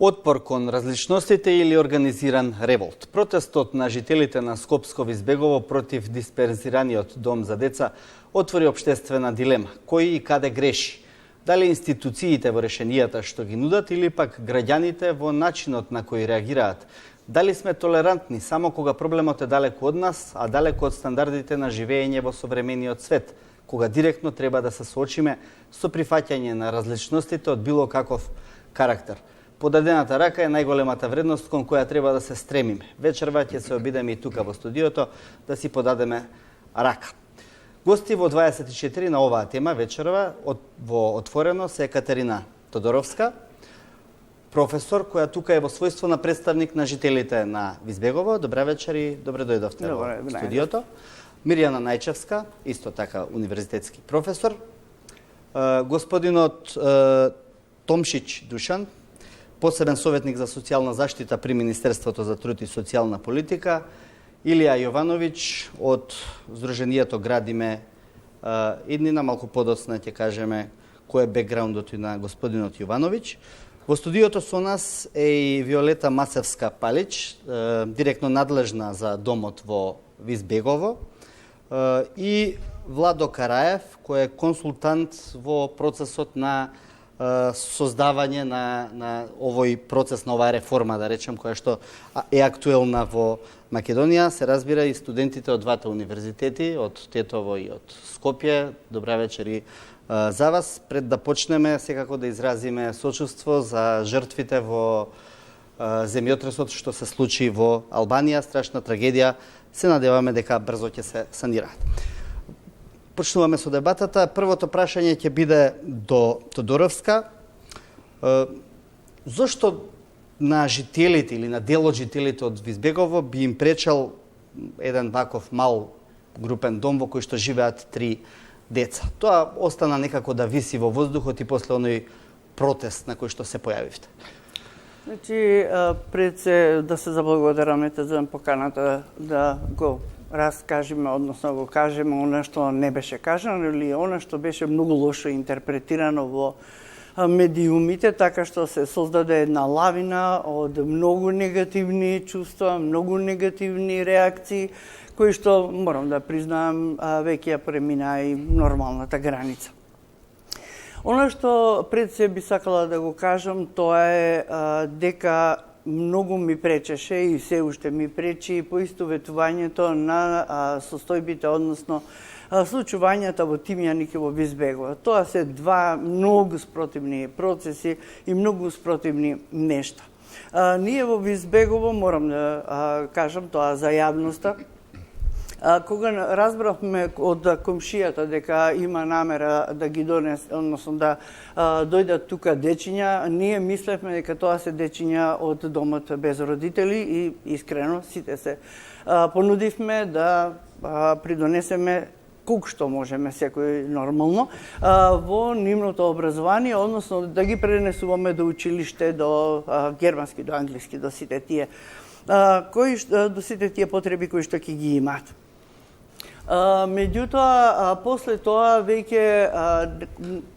Отпор кон различностите или организиран револт. Протестот на жителите на Скопско-Визбегово против дисперзираниот дом за деца отвори општествена дилема. Кој и каде греши? Дали институциите во решенијата што ги нудат или пак граѓаните во начинот на кој реагираат? Дали сме толерантни само кога проблемот е далеку од нас, а далеку од стандардите на живење во современиот свет, кога директно треба да се соочиме со прифаќање на различностите од било каков карактер? Подадената рака е најголемата вредност кон која треба да се стремиме. Вечерва ќе се обидеме и тука во студиото да си подадеме рака. Гости во 24 на оваа тема вечерва во Отворено се Екатерина Тодоровска, професор која тука е во својство на представник на жителите на Визбегово. Добра вечер и добре дојдовте во студиото. Мирјана Најчевска, исто така универзитетски професор. Господинот Томшич Душан, посебен советник за социјална заштита при Министерството за труд и социјална политика, Илија Јовановиќ од Сдруженијето Градиме иднина, малку подоцна ќе кажеме кој е бекграундот на господинот Јовановиќ. Во студиото со нас е и Виолета Масевска-Палич, директно надлежна за домот во Визбегово, и Владо Караев, кој е консултант во процесот на создавање на овој процес, на оваа реформа, да речем, која што е актуелна во Македонија. Се разбира и студентите од двата универзитети, од Тетово и од Скопје. Добра вечер и за вас. Пред да почнеме, секако да изразиме сочувство за жртвите во земјотресот што се случи во Албанија, страшна трагедија. Се надеваме дека брзо ќе се санираат. Почнуваме со дебатата. Првото прашање ќе биде до Тодоровска. Зошто на жителите или на дел од жителите од Визбегово би им пречел еден ваков мал групен дом во кој што живеат 3 деца? Тоа остана некако да виси во воздухот и после оној протест на кој што се појавивте. Значи, пред се да се заблагодараме за поканата да го раскажеме, односно го кажеме она што не беше кажано или она што беше многу лошо интерпретирано во медиумите, така што се создаде една лавина од многу негативни чувства, многу негативни реакции, кои што, морам да признаам, веќе ја премина и нормалната граница. Она што пред се би сакала да го кажам, тоа е дека многу ми пречеше и се уште ми пречи поистоветувањето на состојбите, односно случувањата во Тимјаник и во Визбегово. Тоа се два многу спротивни процеси и многу спротивни нешта. Ние во Визбегово, морам да кажам тоа за јавноста, кога разбравме од комшијата дека има намера да ги донесе, односно да дојдат тука дечиња, ние мислевме дека тоа се дечиња од домот без родители и искрено сите се понудивме да придонесеме колку што можеме секој нормално во нивното образование, односно да ги пренесуваме до училиште, до германски, до англиски, до сите тие потреби кои што ќе ги имаат. Меѓутоа, после тоа, веќе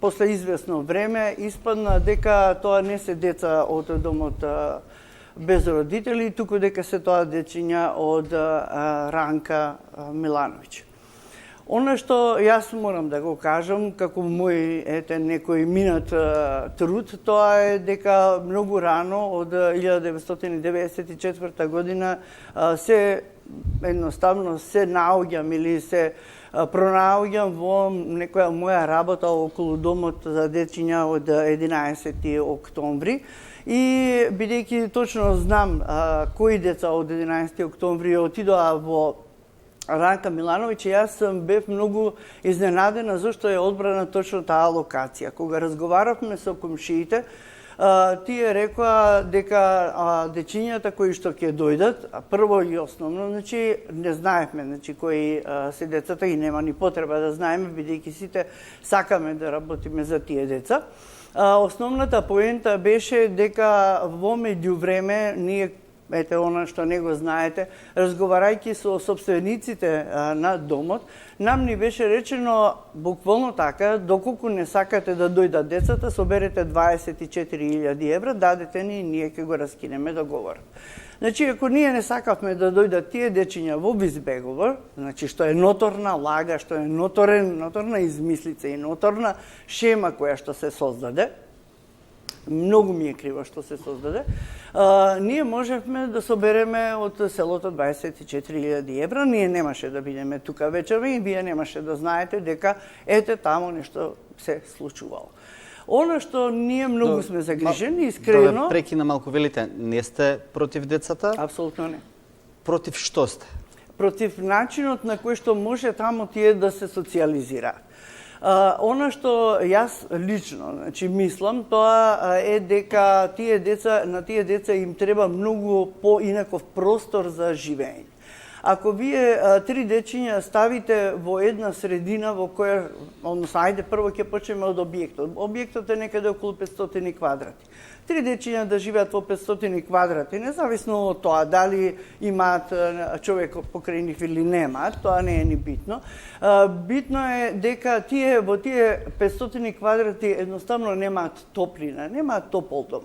после известно време, испадна дека тоа не се деца од домот без родители, туку дека се тоа дечиња од Ранка Милановиќ. Она што јас морам да го кажам, како мој некој минат труд, тоа е дека многу рано, од 1994 година, се едноставно се наоѓам или се пронаоѓам во некоја моја работа околу домот за дечиња од 11. октомври. И бидејќи точно знам кои деца од 11. октомври отидоа во Ранка Милановиќ, јас бев многу изненадена зашто е одбрана точно таа локација. Кога разговаравме со комшиите, тие рекоа дека дечињата кои што ќе дојдат, прво и основно, значи не знаевме кои се децата и нема ни потреба да знаеме, бидејќи сите сакаме да работиме за тие деца. Основната поента беше дека во меѓувреме ние ете она што не го знаете, разговарајќи со собствениците на домот, нам ни беше речено буквално така, доколку не сакате да дојдат децата, соберете 24.000 евра, дадете ни и ние ќе го раскинеме договорот. Значи, ако ние не сакавме да дојдат тие дечиња во безбеговор, значи што е ноторна лага, што е ноторна измислица и ноторна шема која што се создаде, многу ми е криво што се создаде, ние можевме да собереме од селото 24.000 евра, ние немаше да бидеме тука вечерва и вие немаше да знаете дека ете таму нешто се случувало. Она што ние многу сме загрижени, искрено... Да прекина малку, велите, не сте против децата? Апсолутно не. Против што сте? Против начинот на кој што може таму тие да се социализираат. Она што јас лично, значи мислам, тоа е дека на тие деца им треба многу поинаков простор за живење. Ако вие 3 дечиња ставите во една средина во која, односно, ајде прво ќе почнеме од објектот. Објектот е некаде околу 500 квадрати. 3 дечиња да живеат во 500 квадрати, независно од тоа дали имаат човек покрај нив или немаат, тоа не е ни битно. Битно е дека тие во тие 500 квадрати едноставно немаат топлина, немаат топол дом.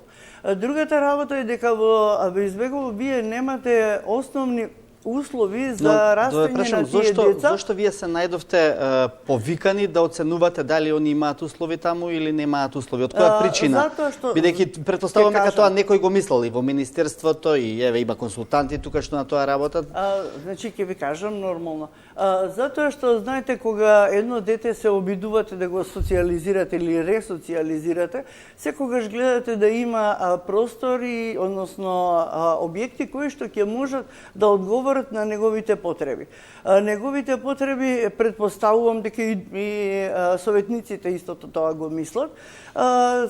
Другата работа е дека во Избегово вие немате основни услови за растење на тие деца. Зошто вие се најдовте повикани да оценувате дали они имаат услови таму или немаат услови? Од која причина? Бидејќи претпоставувам дека тоа некој го мислел и во министерството и еве има консултанти тука што на тоа работат. Значи ќе ви кажам нормално. Затоа што знаете кога едно дете се обидувате да го социализирате или ресоциализирате, секогаш гледате да има простори, односно објекти кои што ќе можат да одговорат на неговите потреби. Неговите потреби, предпоставувам дека и советниците истото тоа го мислат,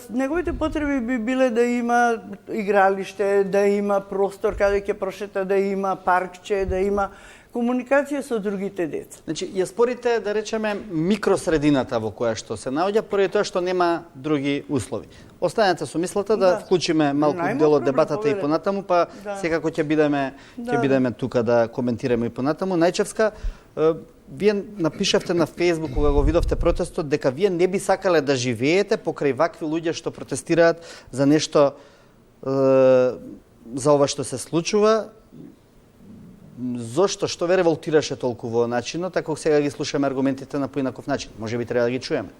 неговите потреби би биле да има игралиште, да има простор каде ќе прошета, да има паркче, да има комуникација со другите деца. Значи, ја спорите, да речеме, микросредината во која што се наоѓа, поради тоа што нема други услови. Останете со мислата да вклучиме малку дел од дебатата и понатаму, па секако ќе бидеме тука да коментираме и понатаму. Најчевска, вие напишавте на Facebook кога го видовте протестот дека вие не би сакале да живеете покрај вакви луѓе што протестираат за нешто, за ова што се случува. Зошто? Што ве револтираше толку во начинот, ако сега ги слушаме аргументите на поинаков начин? Може би треба да ги чуеме.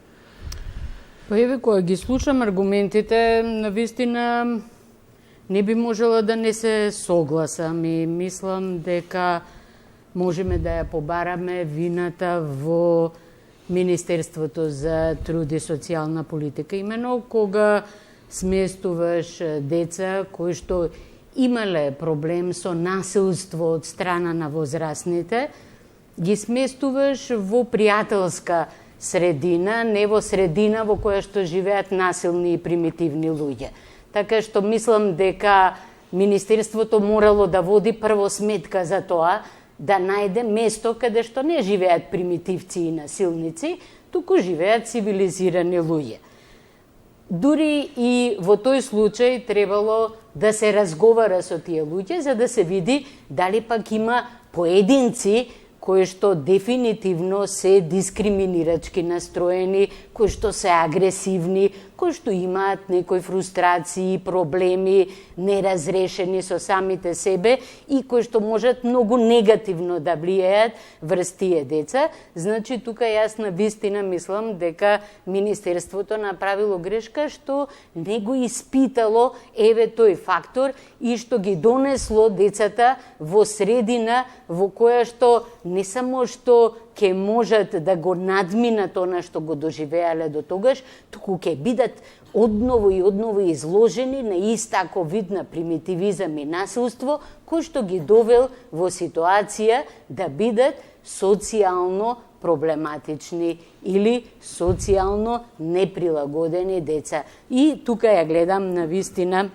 Па еве, кога ги слушам аргументите, навистина не би можела да не се согласам и мислам дека можеме да ја побараме вината во Министерството за труд и социјална политика. Имено кога сместуваш деца кои што имале проблем со насилство од страна на возрастните, ги сместуваш во пријателска средина, не во средина во која што живеат насилни и примитивни луѓе. Така што мислам дека Министерството морало да води прво сметка за тоа, да најде место каде што не живеат примитивци и насилници, туку живеат цивилизирани луѓе. Дури и во тој случај требало да се разговара со тие луѓе за да се види дали пак има поединци кои што дефинитивно се дискриминирачки настроени, кои што се агресивни, кои што имаат некои фрустрации, проблеми неразрешени со самите себе и кои што можат многу негативно да влијаат врз тие деца. Значи, тука јас на вистина мислам дека Министерството направило грешка што не го испитало еве тој фактор и што ги донесло децата во средина во која што не само што ќе можат да го надминат она што го доживеале до тогаш, туку ќе бидат одново и одново изложени на истако вид на примитивизам и насилство, кој што ги довел во ситуација да бидат социјално проблематични или социјално неприлагодени деца. И тука ја гледам на вистина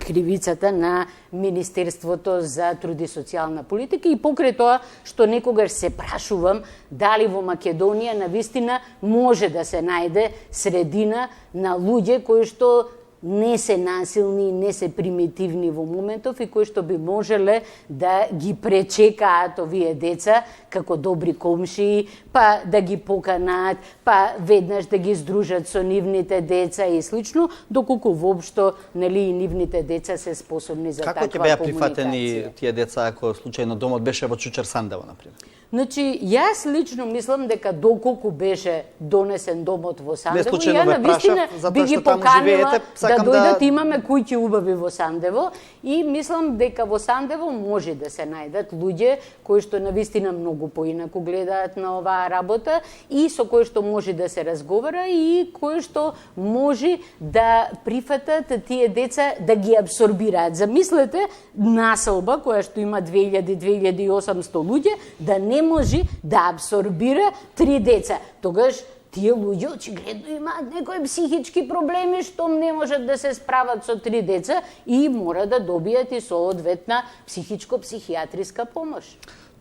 кривицата на Министерството за труд и социјална политика и покрај тоа што некогаш се прашувам дали во Македонија на вистина може да се најде средина на луѓе кои што не се насилни, не се примитивни во моментов и кои што би можеле да ги пречекаат овие деца како добри комшии, па да ги поканат, па веднаш да ги здружат со нивните деца и слично, доколку воопшто нели и нивните деца се способни за таква комуникација. Како ќе беа прифатени тие деца ако случајно домот беше во Чучер Сандево, например? Значи, јас лично мислам дека доколку беше донесен домот во Сандево, ја навистина би ги поканила да дојдат, имаме куќи убави во Сандево и мислам дека во Сандево може да се најдат луѓе кои што навистина многу поинаку гледаат на оваа работа и со кои што може да се разговара и кои што може да прифатат тие деца да ги абсорбираат. Замислете населба која што има 2000-2800 луѓе да не може да абсорбира 3 деца. Тогаш тие луѓе очигледно имаат некои психички проблеми што не можат да се справат со 3 деца и мора да добијат и соодветна психичко-психијатриска помош.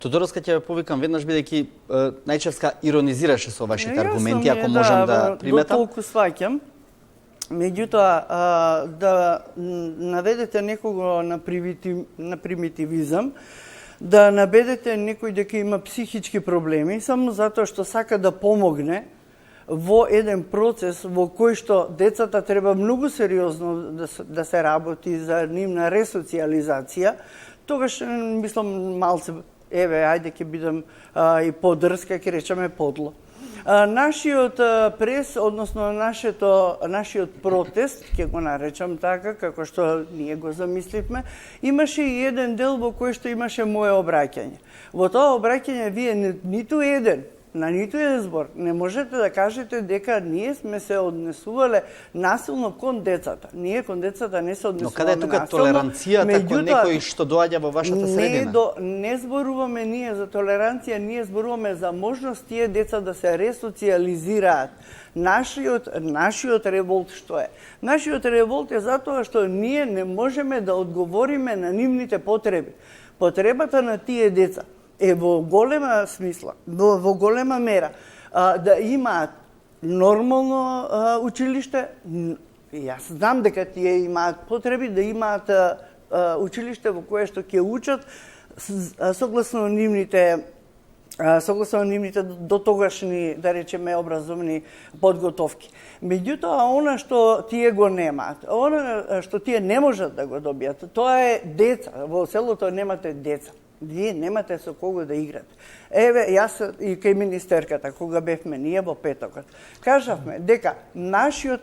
Тодоровска ќе ве повикам веднаш бидејќи најческа иронизираше со вашите аргументи, ако можам да приметам. Толку сваќам. Меѓутоа да наведете некого на примитивизам, да набедете некој дека има психички проблеми, само затоа што сака да помогне во еден процес во кој што децата треба многу сериозно да се работи за нивна ресоциализација, тогаш мислам малце, ајде ќе бидам и подрска, ќе речеме подло. Нашиот прес, односно нашиот протест, ќе го наречам така, како што ние го замисливме, имаше и еден дел во кој што имаше моје обраќање. Во тоа обраќање вие ниту еден, на ниту еден збор, не можете да кажете дека ние сме се однесувале насилно кон децата. Ние кон децата не се однесуваме насилно. Но каде е тука толеранцијата кон некој што доаѓа во вашата средина? Не зборуваме ние за толеранција, ние зборуваме за можност тие деца да се ресоциализираат. Нашиот револт што е? Нашиот револт е затоа што ние не можеме да одговориме на нивните потреби. Потребата на тие деца е во голема смисла, во голема мера, да имаат нормално училиште. Јас знам дека тие имаат потреби да имаат училиште во кое што ќе учат согласно нивните дотогашни, да речеме, образовни подготовки. Меѓутоа, она што тие го немаат, она што тие не можат да го добијат, тоа е деца. Во селото немате деца. Вие немате со кого да играте. Еве, јас и кај министерката, кога бевме ние во петокот, кажавме дека нашиот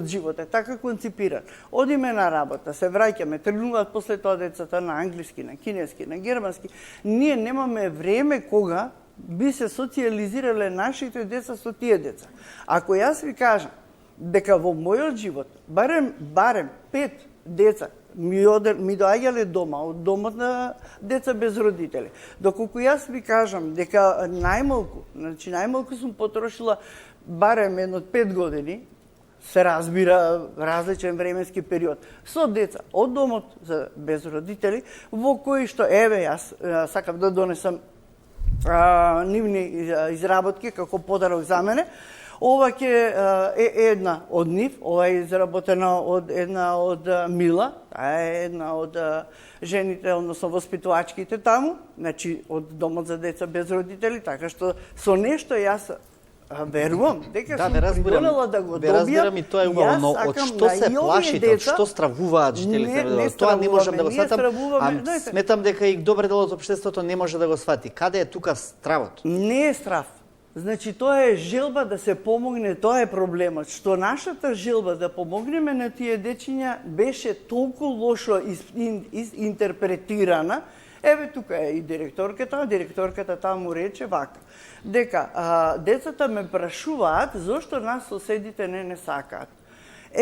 живот е така конципиран. Одиме на работа, се враќаме, тргнуваат после тоа децата на англиски, на кинески, на германски. Ние немаме време кога би се социализирале нашите деца со тие деца. Ако јас ви кажам дека во мојот живот барем 5 деца ми доаѓале дома, од домот на деца без родители. Доколку јас ви кажам дека најмалку сум потрошила барем едно 5 години, се разбира различен временски период, со деца од домот за без родители, во кои што, јас сакам да донесам нивни изработки како подарок за мене. Ова е една од нив, ова е изработена од една од Мила, таа е една од жените, односно воспитувачките таму, значи од домот за деца без родители, така што со нешто јас верувам дека сум придонела да го добијам. Разбирам и тоа е убаво, но од што се плашите, од што стравуваат жителите? Тоа не можам да го сватам, сметам дека и добар дел од општеството не може да го свати. Каде е тука стравот? Не е страв. Значи, тоа е желба да се помогне, тоа е проблемот, што нашата желба да помогнеме на тие дечиња беше толку лошо интерпретирана. Еве тука е и директорката таму рече вака, дека децата ме прашуваат зошто нас соседите не сакаат.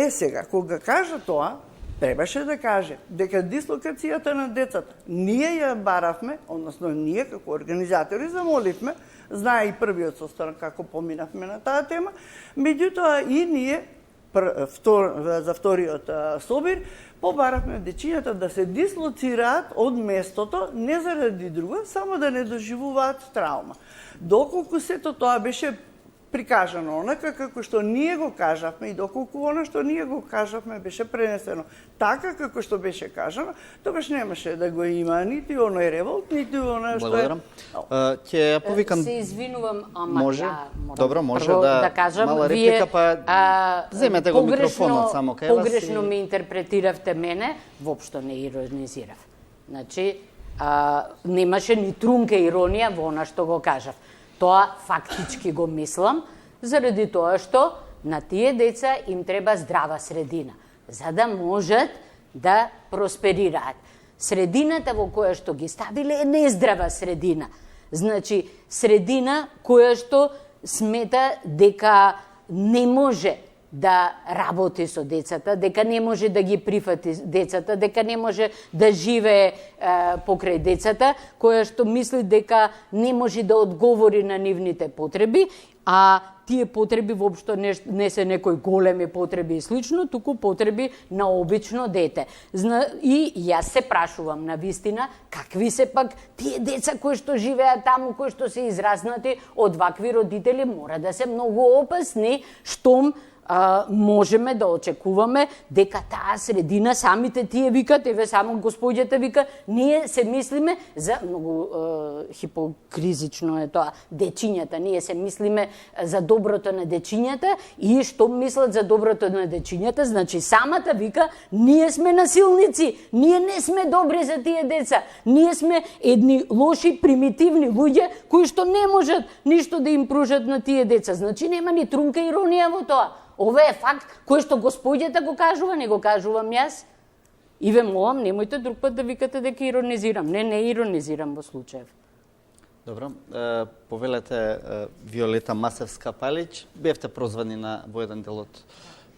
Сега, кога кажа тоа, требаше да каже дека дислокацијата на децата ние ја баравме, односно ние како организатори замоливме, знае и првиот состанок како поминавме на таа тема, меѓутоа и ние за вториот собир побаравме дечињата да се дислоцираат од местото, не заради друго, само да не доживуваат траума. Доколку сето тоа беше прикажано онака како што ние го кажавме и доколку она што ние го кажавме беше пренесено така како што беше кажано, тогаш немаше да го има нити оној револт, нити оно што Благодарам. Ќе повикам. Се извинувам, ама може? морам Добро, може прво да кажам, мала реплика, па земете го микрофонот само кај вас. Погрешно ме интерпретиравте мене, воопшто не иронизирав. Значи, немаше ни трунка иронија во она што го кажав. Тоа фактички го мислам, заради тоа што на тие деца им треба здрава средина, за да можат да просперираат. Средината во која што ги ставиле е нездрава средина. Значи, средина која што смета дека не може да работи со децата, дека не може да ги прифати децата, дека не може да живее покрај децата, која што мисли дека не може да одговори на нивните потреби, а тие потреби воопшто не се некои големи потреби и слично, туку потреби на обично дете. И јас се прашувам на вистина, какви се пак тие деца кои што живеат таму, кои што се израснати од вакви родители, мора да се многу опасни, штом можеме да очекуваме дека таа средина, самите тие викат, еве само господјата вика, ние се мислиме за многу хипокризично е тоа, дечињата, ние се мислиме за доброто на дечињата и што мислат за доброто на дечињата, значи самата вика, ние сме насилници, ние не сме добри за тие деца, ние сме едни лоши, примитивни луѓе кои што не можат ништо да им пружат на тие деца, значи нема ни трунка иронија во тоа. Ова е факт кој што господјата го кажува, не го кажувам јас. И ве молам, немојте друг пат да викате дека иронизирам. Не иронизирам во случаев. Добро, повелете Виолета Масевска-Палич. Бевте прозвани во еден дел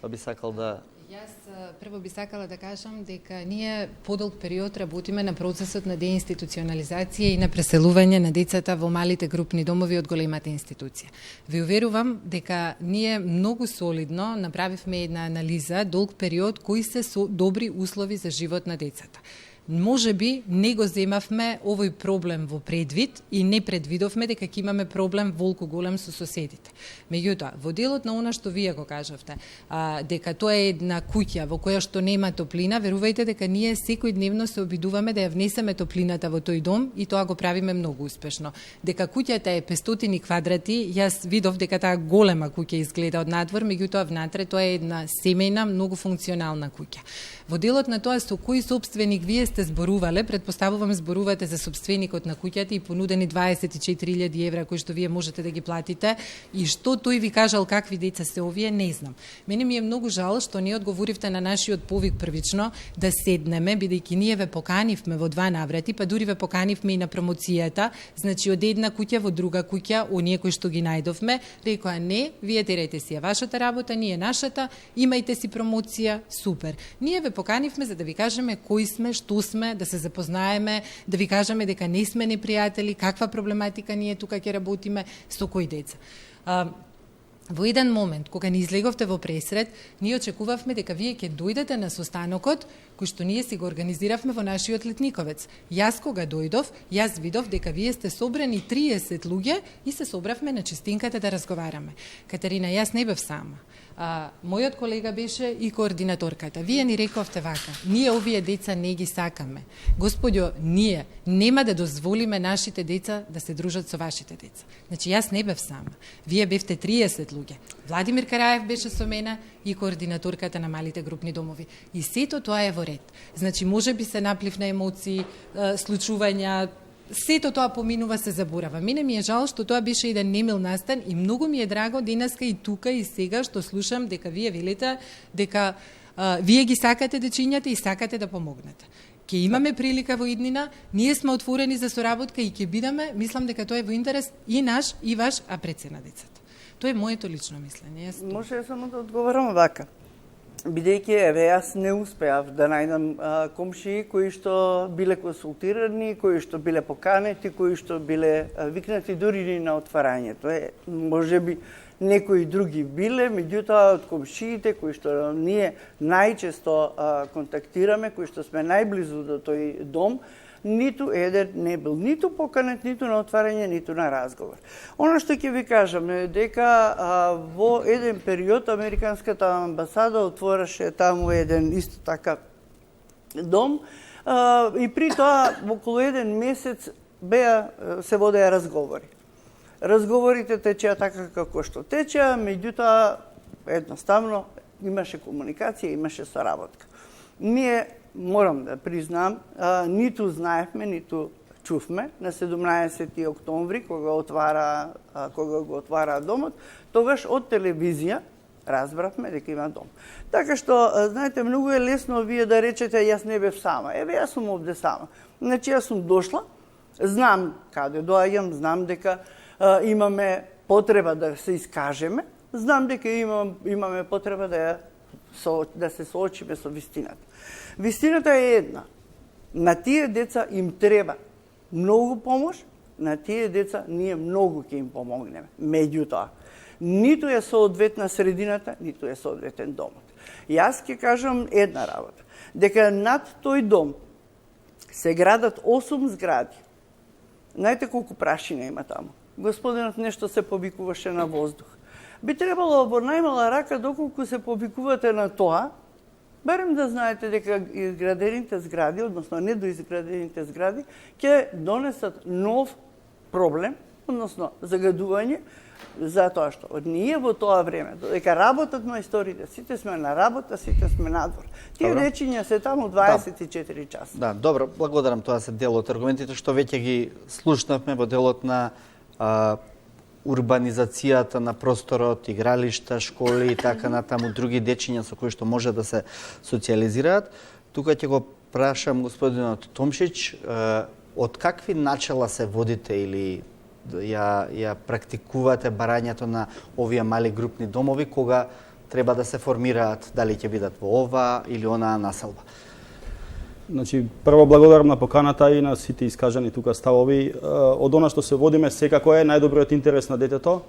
па би сакал да... Јас прво би сакала да кажам дека ние подолг период работиме на процесот на деинституционализација и на преселување на децата во малите групни домови од големата институција. Ви уверувам дека ние многу солидно направивме една анализа долг период кои се добри услови за живот на децата. Може би не го земавме овој проблем во предвид и не предвидовме дека ќе имаме проблем волку голем со соседите. Меѓутоа, во делот на она што вие го кажавте, дека тоа е една куќа во која што нема топлина, верувајте дека ние секојдневно се обидуваме да ја внесеме топлината во тој дом и тоа го правиме многу успешно. Дека куќата е 500 квадрати, јас видов дека таа голема куќа изгледа од надвор, меѓутоа внатре тоа е една семејна, многу функционална куќа. Во делот на тоа со кој сопственик вие сте зборувале, предпоставувам зборувате за сопственикот на куќата и понудени 24.000 евра кои што вие можете да ги платите и што тој ви кажал какви деца се овие, не знам. Мене ми е многу жал што не одговоривте на нашиот повик првично да седнеме, бидејќи ние ве поканивме во 2 наврати, па дури ве поканивме и на промоцијата, значи од една куќа во друга куќа, оние кои што ги најдовме, рекоа не, вие терајте си ја вашата работа, ние нашата, имајте си промоција, супер. Ние ве поканивме за да ви кажеме кои сме, што сме, да се запознаеме, да ви кажеме дека не сме непријатели, каква проблематика ние тука ќе работиме, со кои деца. Во еден момент, кога ни излеговте во пресред, ние очекувавме дека вие ќе дојдете на состанокот кој што ние си го организиравме во нашиот Летниковец. Јас кога дојдов, јас видов дека вие сте собрани 30 луѓе и се собравме на чистинката да разговараме. Катерина, јас не бев сама. Мојот колега беше и координаторката. Вие ни рековте вака, ние овие деца не ги сакаме. Господјо, ние нема да дозволиме нашите деца да се дружат со вашите деца. Значи, јас не бев сама. Вие бевте 30 луѓе. Владимир Караев беше со мене и координаторката на малите групни домови. И сето тоа е во ред. Значи, може би се наплив на емоции, случувања, сето тоа поминува, се заборава. Мене ми е жал што тоа беше еден немил настан и многу ми е драго денеска и тука и сега што слушам дека вие велите дека вие ги сакате дечињата и сакате да помогнете. Ке имаме прилика во иднина, ние сме отворени за соработка и ќе бидеме, мислам дека тоа е во интерес и наш и ваш, а пред се на децата. Тоа е моето лично мислење. Може само да одговорам вака. Бидејќи, еве, јас не успеав да најдам комшии кои што биле консултирани, кои што биле поканети, кои што биле викнати дури на отварањето. Може би некои други биле, меѓутоа од комшиите кои што ние најчесто контактираме, кои што сме најблизу до тој дом, ниту еден не бил ниту поканет, ниту на отварање, ниту на разговор. Оно што ќе ви кажам е дека во еден период Американската амбасада отвораше таму еден исто така дом и при тоа околу еден месец се водеа разговори. Разговорите течеа така како што течеа, меѓутоа едноставно имаше комуникација, имаше соработка. Ние, морам да признам, ниту знаевме, ниту чувме на 17 октомври кога го отвара домот, тогаш од телевизија разбравме дека има дом. Така што, знаете, многу е лесно вие да речете јас не бев сама. Еве, јас сум овде сама. Значи, јас сум дошла, знам каде доаѓам, знам дека имаме потреба да се искажеме, знам дека имаме потреба да се соочиме со вистината. Вистината е една. На тие деца им треба многу помош, на тие деца ние многу ќе им помогнеме. Меѓутоа, ниту е соодветна средината, ниту е соодветен домот. Јас ќе кажам една работа, дека над тој дом се градат 8 згради. Знаете колку прашина има таму? Господинот нешто се повикуваше на воздух. Би требало во најмала рака, доколку се повикувате на тоа, барем да знаете дека изградените згради, односно недоизградените згради, ќе донесат нов проблем, односно загадување, затоа што од ние во тоа време, додека работат мајсторите, сите сме на работа, сите сме надвор. Тие речиња се таму 24 часа. Да, добро, благодарам, тоа се дел од аргументите што веќе ги слушнавме во делот на урбанизацијата на просторот, игралишта, школи и така натаму, други дечиња со кои што може да се социализираат. Тука ќе го прашам господинот Томшич, од какви начала се водите или ја практикувате барањето на овие мали групни домови кога треба да се формираат, дали ќе бидат во ова или онаа населба? Значи, прво благодарам на поканата и на сите искажани тука ставови. Од она што се водиме секако е најдобриот интерес на детето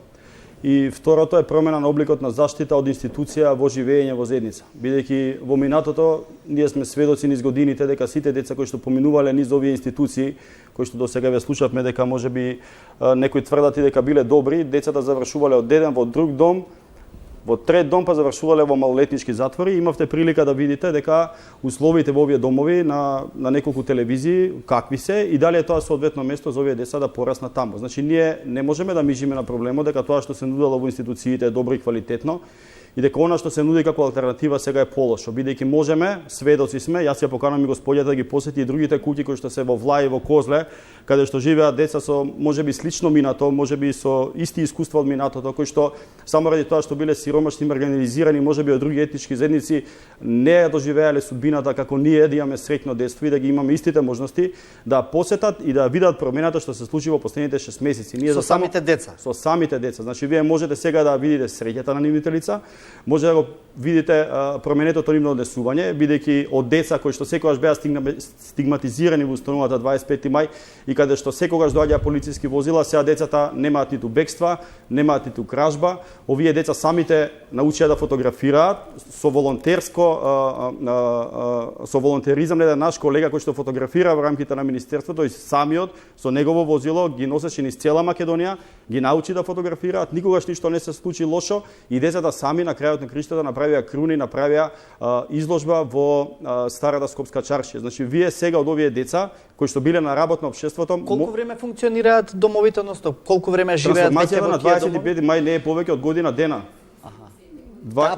и второто е промена на обликот на заштита од институција во живење во заедница. Бидејќи во минатото ние сме сведоци низ годините дека сите деца кои што поминувале низ овие институции, кои што досега ве слушавме дека можеби некои тврдат и дека биле добри, децата завршувале од еден во друг дом, во трет дом па завршувале во малолетнички затвори. Имавте прилика да видите дека условите во овие домови на неколку телевизии какви се и дали е тоа соодветно место за овие деца да пораснат таму. Значи ние не можеме да мижиме на проблемот дека тоа што се нудело во институциите е добро и квалитетно и дека она што се нуди како алтернатива сега е полошо, бидејќи можеме, сведоци сме, јас ја поканам и господјата да ги посети и другите куќи кои што се во Влај и во Козле, каде што живеат деца со можеби слично минато, можеби со исти искуства од минатото, кои што само ради тоа што биле сиромашни, маргинализирани, можеби од други етнички заедници, не ја доживеале судбината како ние, да имаме среќно детство и да ги имаме истите можности да посетат и да видат промената што се случи во последните 6 месеци. Ние со самите деца. Со самите деца. Значи вие можете сега да видите среќата на нивните лица, може да го видите променетото нивно однесување, бидејќи од деца кои што секогаш беа стигматизирани во установата 25 мај и каде што секогаш доаѓа полициски возила, сега децата немаат ниту бегства, немаат ниту кражба. Овие деца самите научија да фотографираат со волонтеризам на еден наш колега кој што фотографира во рамките на министерството и самиот со негово возило ги носеше низ цела Македонија, ги научи да фотографираат, никогаш ништо не се случи лошо и децата сами на крајот на криштата направија круни, направија изложба во старата Скопска чаршија. Значи вие сега од овие деца кои што биле на работ на општеството, колку време функционираат домовите, односно колку време живеат веќе во тие домови? 25 мај не е повеќе од година дена.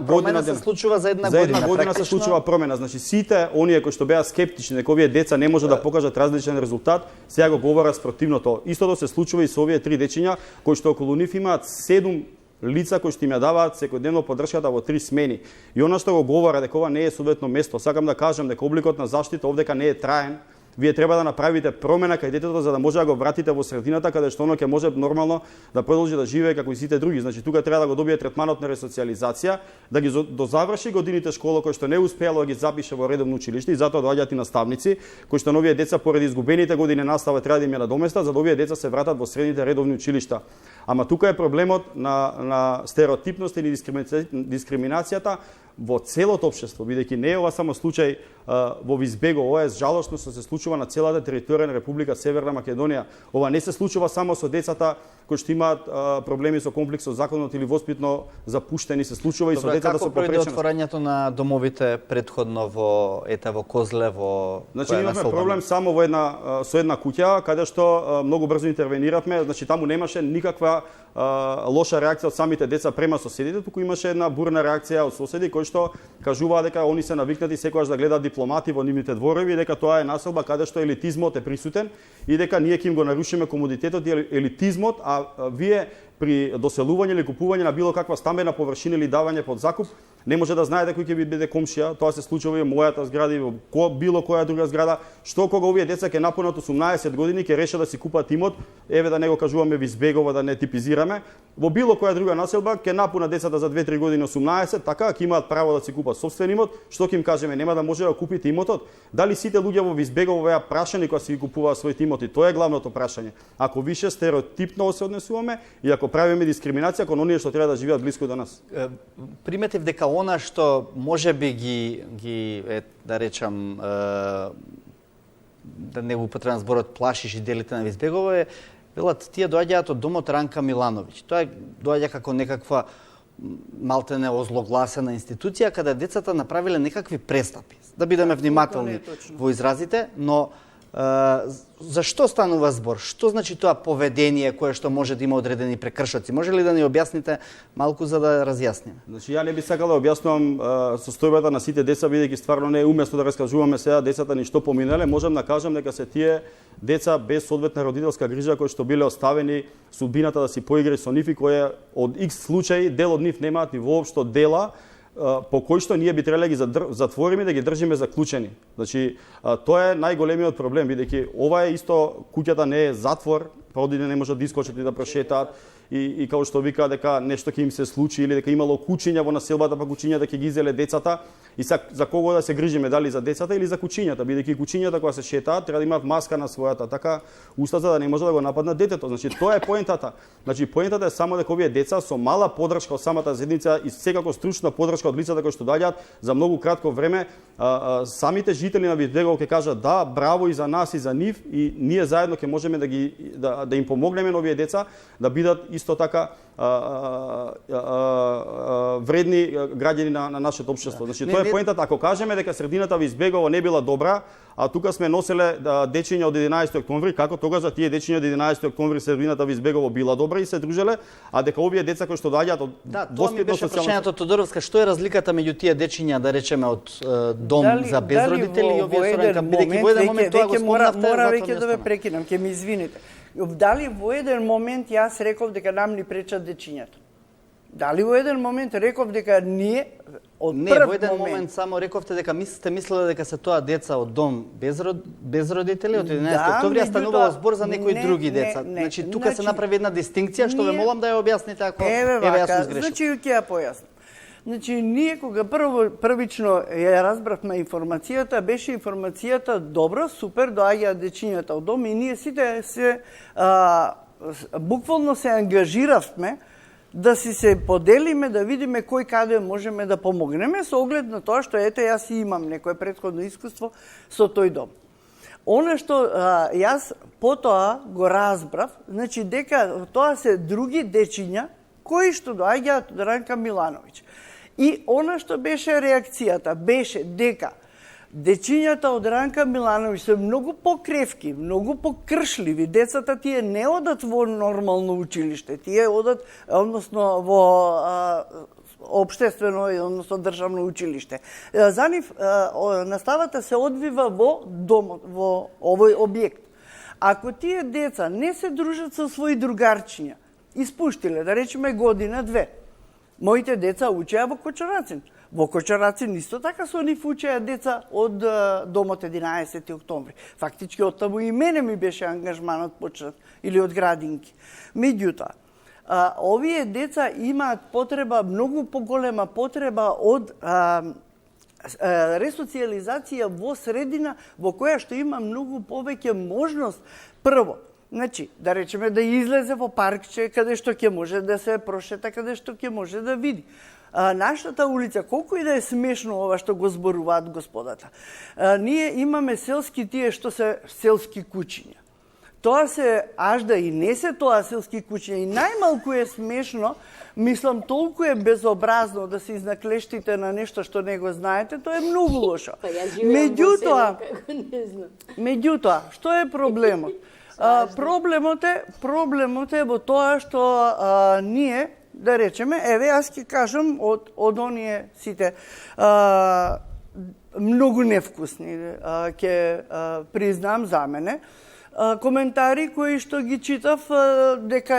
Промена се случува за една година. За една година се случува промена. Значи сите оние кои што беа скептични дека овие деца не може да покажат различен резултат, сега го говорат спротивното. Истото се случува и со овие 3 дечиња кои што околу нив имаат 7 лица кои што им ја даваат секојдневно поддршката во 3 смени. И она што го говора дека ова не е соодветно место, сакам да кажам дека обликот на заштита овдека не е траен. Вие треба да направите промена кај детето за да може да го вратите во средината каде што оно ќе може нормално да продолжи да живее како и сите други. Значи тука треба да го добие третманот на ресоциализација, да ги дозаврши годините школа кои што не успеало да ги запише во редовно училиште и затоа доаѓаат и наставници кои што новие деца поради изгубените години настава треба да им ја надоместат за да овие деца се вратат во средните редовни училишта. Ама тука е проблемот на стереотипност или дискриминацијата во целото општество, бидејќи не е ова само случај во Визбегово, ова е жалосно што се случува на целата територија на Република Северна Македонија. Ова не се случува само со децата кои што имаат проблеми со конфликт со законот или воспитно запуштени, се случува и со децата со попреченост. Како пројде отворањето на домовите претходно во Козле, во Значи имавме проблем само во со една куќа каде што многу брзо интервениравме, значи таму немаше никаква лоша реакција од самите деца према соседите, туку имаше една бурна реакција од соседи кои што кажуваа дека они се навикнати секогаш да гледаат дипломати во нивните дворови, дека тоа е населба каде што елитизмот е присутен и дека ние ќе им го нарушиме комодитетот и елитизмот, а вие при доселување или купување на било каква стамбена површина или давање под закуп, не може да знаете кој ќе ви биде комшија. Тоа се случува и во мојата зграда и во било која друга зграда. Што кога овие деца ќе напунат 18 години, ќе решат да си купат имот, еве да не го кажуваме Визбегово, да не типизираме, во било која друга населба ќе напунат децата за 2-3 години 18, така ќе имаат право да си купат сопствен имот. Што ќе им кажеме, нема да може да купите имотот? Дали сите луѓе во Визбегово беа прашани кога си ги купуваат своите имоти? Тоа е главното прашање. Ако више стереотипно се однесуваме и ако правиме дискриминација кон оние што треба да живеат блиску до нас. Приметив дека она што можеби ги да речам да не го употребам зборот плаши жителите на Визбегово е велат тие доаѓаат од домот Ранка Милановиќ. Тоа доаѓа како некаква малтене озлогласена институција каде децата направиле некакви престапи. Да бидеме внимателни во изразите, но зашто станува збор? Што значи тоа поведение кое што може да има одредени прекршоци? Може ли да ни објасните малку за да разјасниме? Значи ја не би сакал да објаснувам состојбата на сите деца, бидејќи стварно не е умесно да раскажуваме сега децата ни што поминале. Можам да кажам дека се тие деца без соодветна родителска грижа кои што биле оставени судбината да си поигри со нив и кои од X случаи дел од нив немаат ни воопшто дела по кои што ние би требале ги затвориме да ги држиме заклучени. Значи тоа е најголемиот проблем, бидејќи ова е исто, куќата не е затвор, родители не можат да искочат и да прошетаат и како што вика дека нешто ќе им се случи или дека имало кучиња во населбата, па кучињата ќе ги изеле децата и за кого да се грижиме, дали за децата или за кучињата, бидејќи кучињата кога се шетаат треба да имаат маска на својата така уста за да не може да го нападнат детето. Значи тоа е поентата. Значи поентата е само дека овие деца со мала поддршка од самата заедница и секако стручна поддршка од лицата кои што доаѓаат за многу кратко време, самите жители на Визбегово ќе кажат да, браво и за нас и за нив и ние заедно ќе можеме да им помогнеме на овие деца да бидат исто така вредни граѓани на нашето општество. Значи тоа е поентата. Ако кажеме дека средината во Визбегово не била добра, а тука сме носеле дечиња од 11 октомври, како тогаш за тие дечиња од 11 октомври средината во Визбегово била добра и се дружеле, а дека овие деца кои што доаѓаат од воспитно социјално... прашањето Тодоровска, што е разликата меѓу тие дечиња, да речеме, од дом за безродители и овие со Ранка? Бидејќи во еден момент тоа го спомнавте, мора веќе да ве прекинам, ќе ми извините. Дали во еден момент јас реков дека нам ни пречат дечињата? Дали во еден момент реков дека ние од не, во еден момент само рековте дека сте мислеле дека се тоа деца од дом без родители од 11 октомври, а станувало збор за некои други деца. Значи тука се направи една дистинкција што ве молам да ја објасните ако еве јас сгрешив. Значи ќе ја појаснам. Значи ние кога првично ја разбравме информацијата, беше информацијата добра, супер, доаѓаат дечињата од дом и ние сите се буквално се ангажиравме да си се поделиме, да видиме кој каде можеме да помогнеме со оглед на тоа што ете јас имам некое претходно искуство со тој дом. Она што јас потоа го разбрав, значи дека тоа се други дечиња кои што доаѓаат од Ранка Милановиќ. И она што беше реакцијата беше дека дечињата од Ранка Милановиќ се многу покревки, многу покршливи. Децата тие не одат во нормално училиште, тие одат, односно во општествено, односно државно училиште. За нив наставата се одвива во домот, во овој објект. Ако тие деца не се дружат со своји другарчиња, испуштиле, да речеме година-две, моите деца учеа во Кочарацин. Во Кочарацин исто така со нив учеа деца од домот 11 октомври. Фактички од таму и мене ми беше ангажманот почнат, или од градинки. Меѓутоа, овие деца имаат потреба, многу поголема потреба од ресоциализација во средина во која што има многу повеќе можност, прво, Значи, да речеме да излезе во паркче каде што ќе може да се прошета, каде што ќе може да види. Нашата улица, колку и да е смешно ова што го зборуваат господата, ние имаме селски тие што се селски куќиња. Тоа се ажда и не се тоа селски куќиња и најмалку е смешно, мислам толку е безобразно да се изнаклештите на нешто што не го знаете, тоа е многу лошо. Меѓутоа, што е проблемот? Проблемот е во тоа што ние, да речеме, еве, аз ќе кажам од оние сите многу невкусни, ќе признам за мене, коментари кои што ги читав дека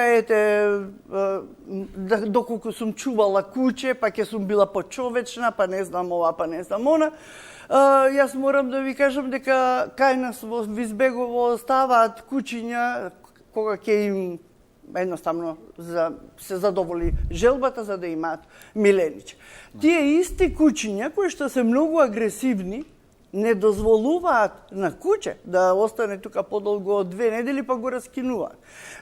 доколку сум чувала куќе, па ќе сум била почовечна, па не знам ова, па не знам она. Јас морам да ви кажам дека кај нас во Визбегово ставаат куќиња кога ќе им едноставно се задоволи желбата за да имаат миленич. Тие исти куќиња кои што се многу агресивни не дозволуваат на куќе да остане тука подолго од 2 недели, па го раскинуваат.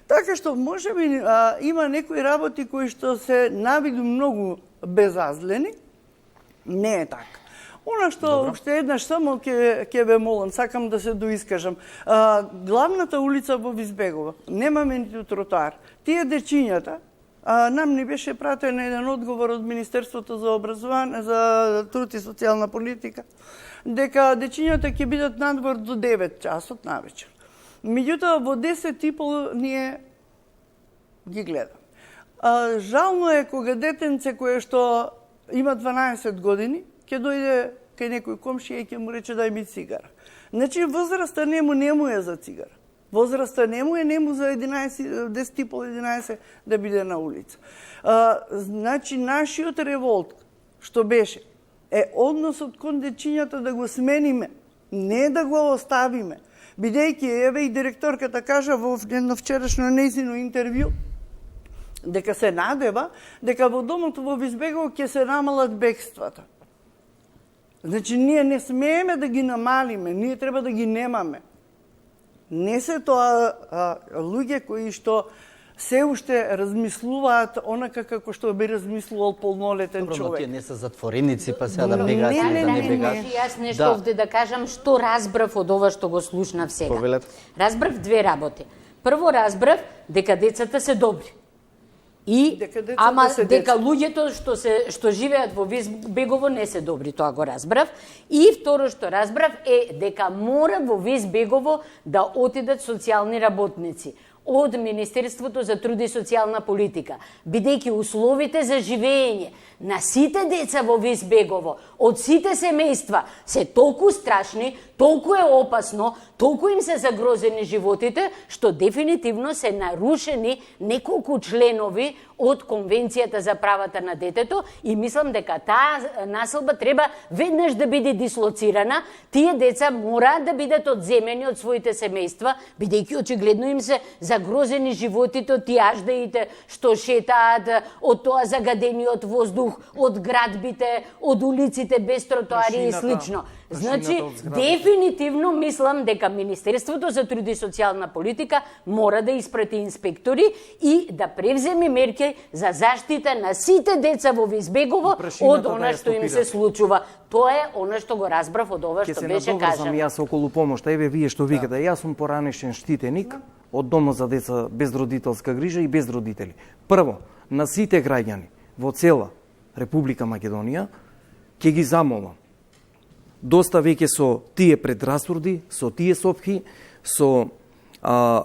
Така што можеби има некои работи кои што се навиду многу безазлени, не е така. Она што уште еднаш само ќе ве молам, сакам да се доискажам. Главната улица во Визбегово, немаме ниту тротоар. Тие дечињата, нам ни беше пратен еден одговор од Министерството за образование, за труд и социјална политика, дека дечињата ќе бидат надвор до 9 часот навечер. Меѓутоа, во 10:30 ние ги гледаме. Жално е кога детенце кое што има 12 години, ќе дојде кај некој комшија и ќе му рече дај ми цигара. Значи, возраста нему е за цигара. Возраста нему за 10:30-11 да биде на улица. Значи, нашиот револт, што беше, е односот кон дечињата да го смениме, не да го оставиме. Бидејќи, еве и директорката кажа во едно вчерашно нејзино интервју, дека се надева дека во домот во Визбегово ќе се намалат бегствата. Значи, ние не смееме да ги намалиме, ние треба да ги немаме. Не се тоа луѓе кои што се уште размислуваат онака како што би размислувал полнолетен човек. Добро, но тие не се затвореници, па сега да бегаат, не бегаат. Јас нешто овде да кажам што разбрав од ова што го слушнав сега. Повелете. Разбрав две работи. Прво разбрав дека децата се добри. И дека луѓето што живеат во Визбегово не се добри, тоа го разбрав. И второ што разбрав е дека мора во Визбегово да отидат социјални работници од Министерството за труд и социјална политика, бидејќи условите за живење на сите деца во Визбегово, од сите семејства, се толку страшни, толку е опасно, толку им се загрозени животите, што дефинитивно се нарушени неколку членови од Конвенцијата за правата на детето и мислам дека таа населба треба веднаш да биде дислоцирана. Тие деца мораат да бидат одземени од своите семејства, бидејќи очигледно им се загрозени животите од тие аждаите што шетаат, од тоа загадениот воздух, од градбите, од улиците без тротоари и слично. Значи, дефинитивно мислам дека Министерството за труд и социјална политика мора да испрати инспектори и да превземе мерки за заштита на сите деца во Визбегово од она што им се случува. Тоа е она што го разбрав од ова што беше кажано. Јас околу помошта, еве вие што викате, јас сум поранешен штитеник од Домот за деца без родителска грижа и без родители. Прво, на сите граѓани во цела Република Македонија ќе ги замолам доста веќе со тие предрасуди, со тие сопки, со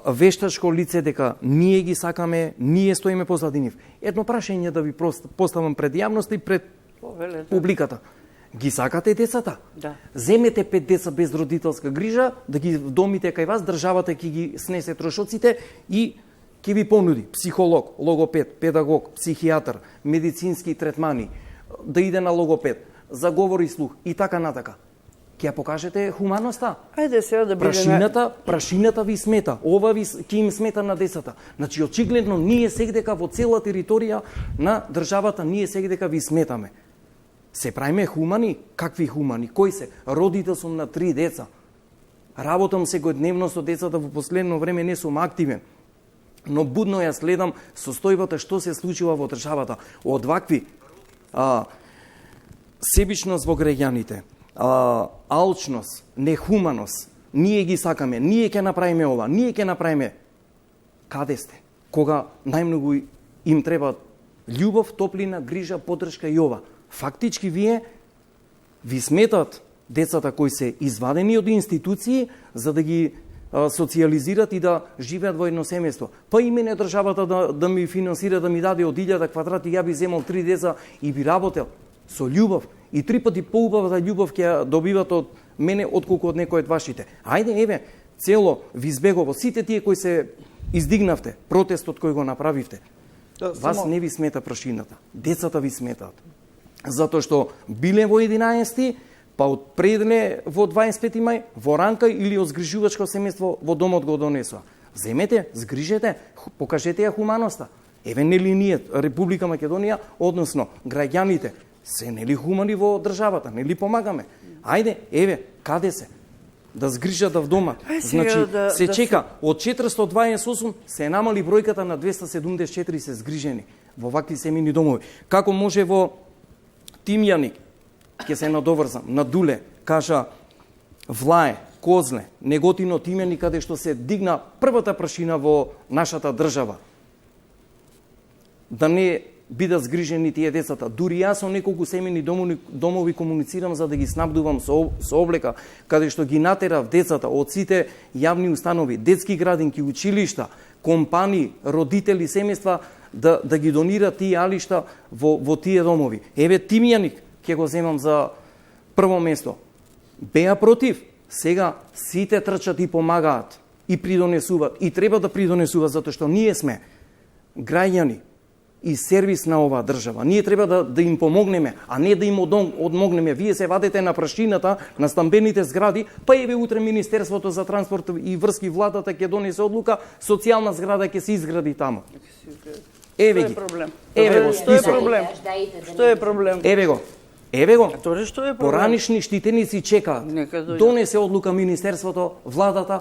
вештачко лице дека ние ги сакаме, ние стоиме позади нив. Едно прашање да ви поставам пред јавноста и пред публиката. Ги сакате децата? Да. Земете 5 деца без родителска грижа, да ги вдомите кај вас, државата ќе ги снесе трошоците и ќе ви понуди психолог, логопед, педагог, психијатар, медицински третмани, да иде на логопед, за говор и слух и така натака. Ќе ја покажете хуманоста. Ајде сега да биде прашината ви смета, ова ви ќе им смета на децата. Значи очигледно ние сегдека во цела територија на државата ние сегдека ви сметаме. Се правиме хумани? Какви хумани? Кој се? Родител сум на 3 деца. Работам секојдневно со децата, во последно време не сум активен, но будно ја следам состојбата што се случува во државата. Од вакви себичност во граѓаните, алчност, нехуманост, ние ги сакаме, ние ќе направиме ова, ние ќе направиме. Каде сте? Кога најмногу им треба љубов, топлина, грижа, поддршка и ова. Фактички ви сметат децата кои се извадени од институции за да ги социализират и да живеат во едно семејство. Па и мене државата да ми финансира, да ми даде од 1000 квадрати, ја би земал 3 деца и би работел со љубов. И 3 пати поубавата љубов ќе добиват од мене отколку од некој од вашите. Ајде, еве, цело ви избегово сите тие кои се издигнавте, протестот кој го направивте. Вас не ви смета прашината. Децата ви сметаат. Затоа што биле во 11, па од предле во 25 мај, во ранка или од згрижувачко семејство во домот го донесоа. Земете, згрижете, покажете ја хуманоста. Еве нели ние, Република Македонија, односно граѓаните, се нели хумани во државата, нели помагаме. Ајде, еве, каде се? Да згрижат в дома. Значи, се чека, од 428 се намали бројката на 274 се згрижени во вакви семејни домови. Како може во Тимјаник, ќе се надоврзам, на Дуле, кажа Влае, Козле, Неготино, Тимјаник, каде што се дигна првата прашина во нашата држава. Да не бидат згрижени тие децата. Дури јас со неколку семејни домови комуницирам за да ги снабдувам со облека, каде што ги натерав децата од сите јавни установи, детски градинки, училишта, компании, родители, семејства да ги донират тие алишта во тие домови. Еве Тимјаник ќе го земам за прво место. Беа против, сега сите трчат и помагаат и придонесуваат и треба да придонесуваат затоа што ние сме граѓани и сервис на оваа држава. Ние треба да им помогнеме, а не да им одмогнеме. Вие се вадете на прашината, на стамбените згради, па еве утре Министерството за транспорт и врски владата ќе донесе одлука, социјална зграда ќе се изгради таму. Еве ги. Еве го список. Што е проблем? Еве го. Еве го. Што е проблем? Поранишни штитеници чекаат. Донесе одлука Министерството, владата,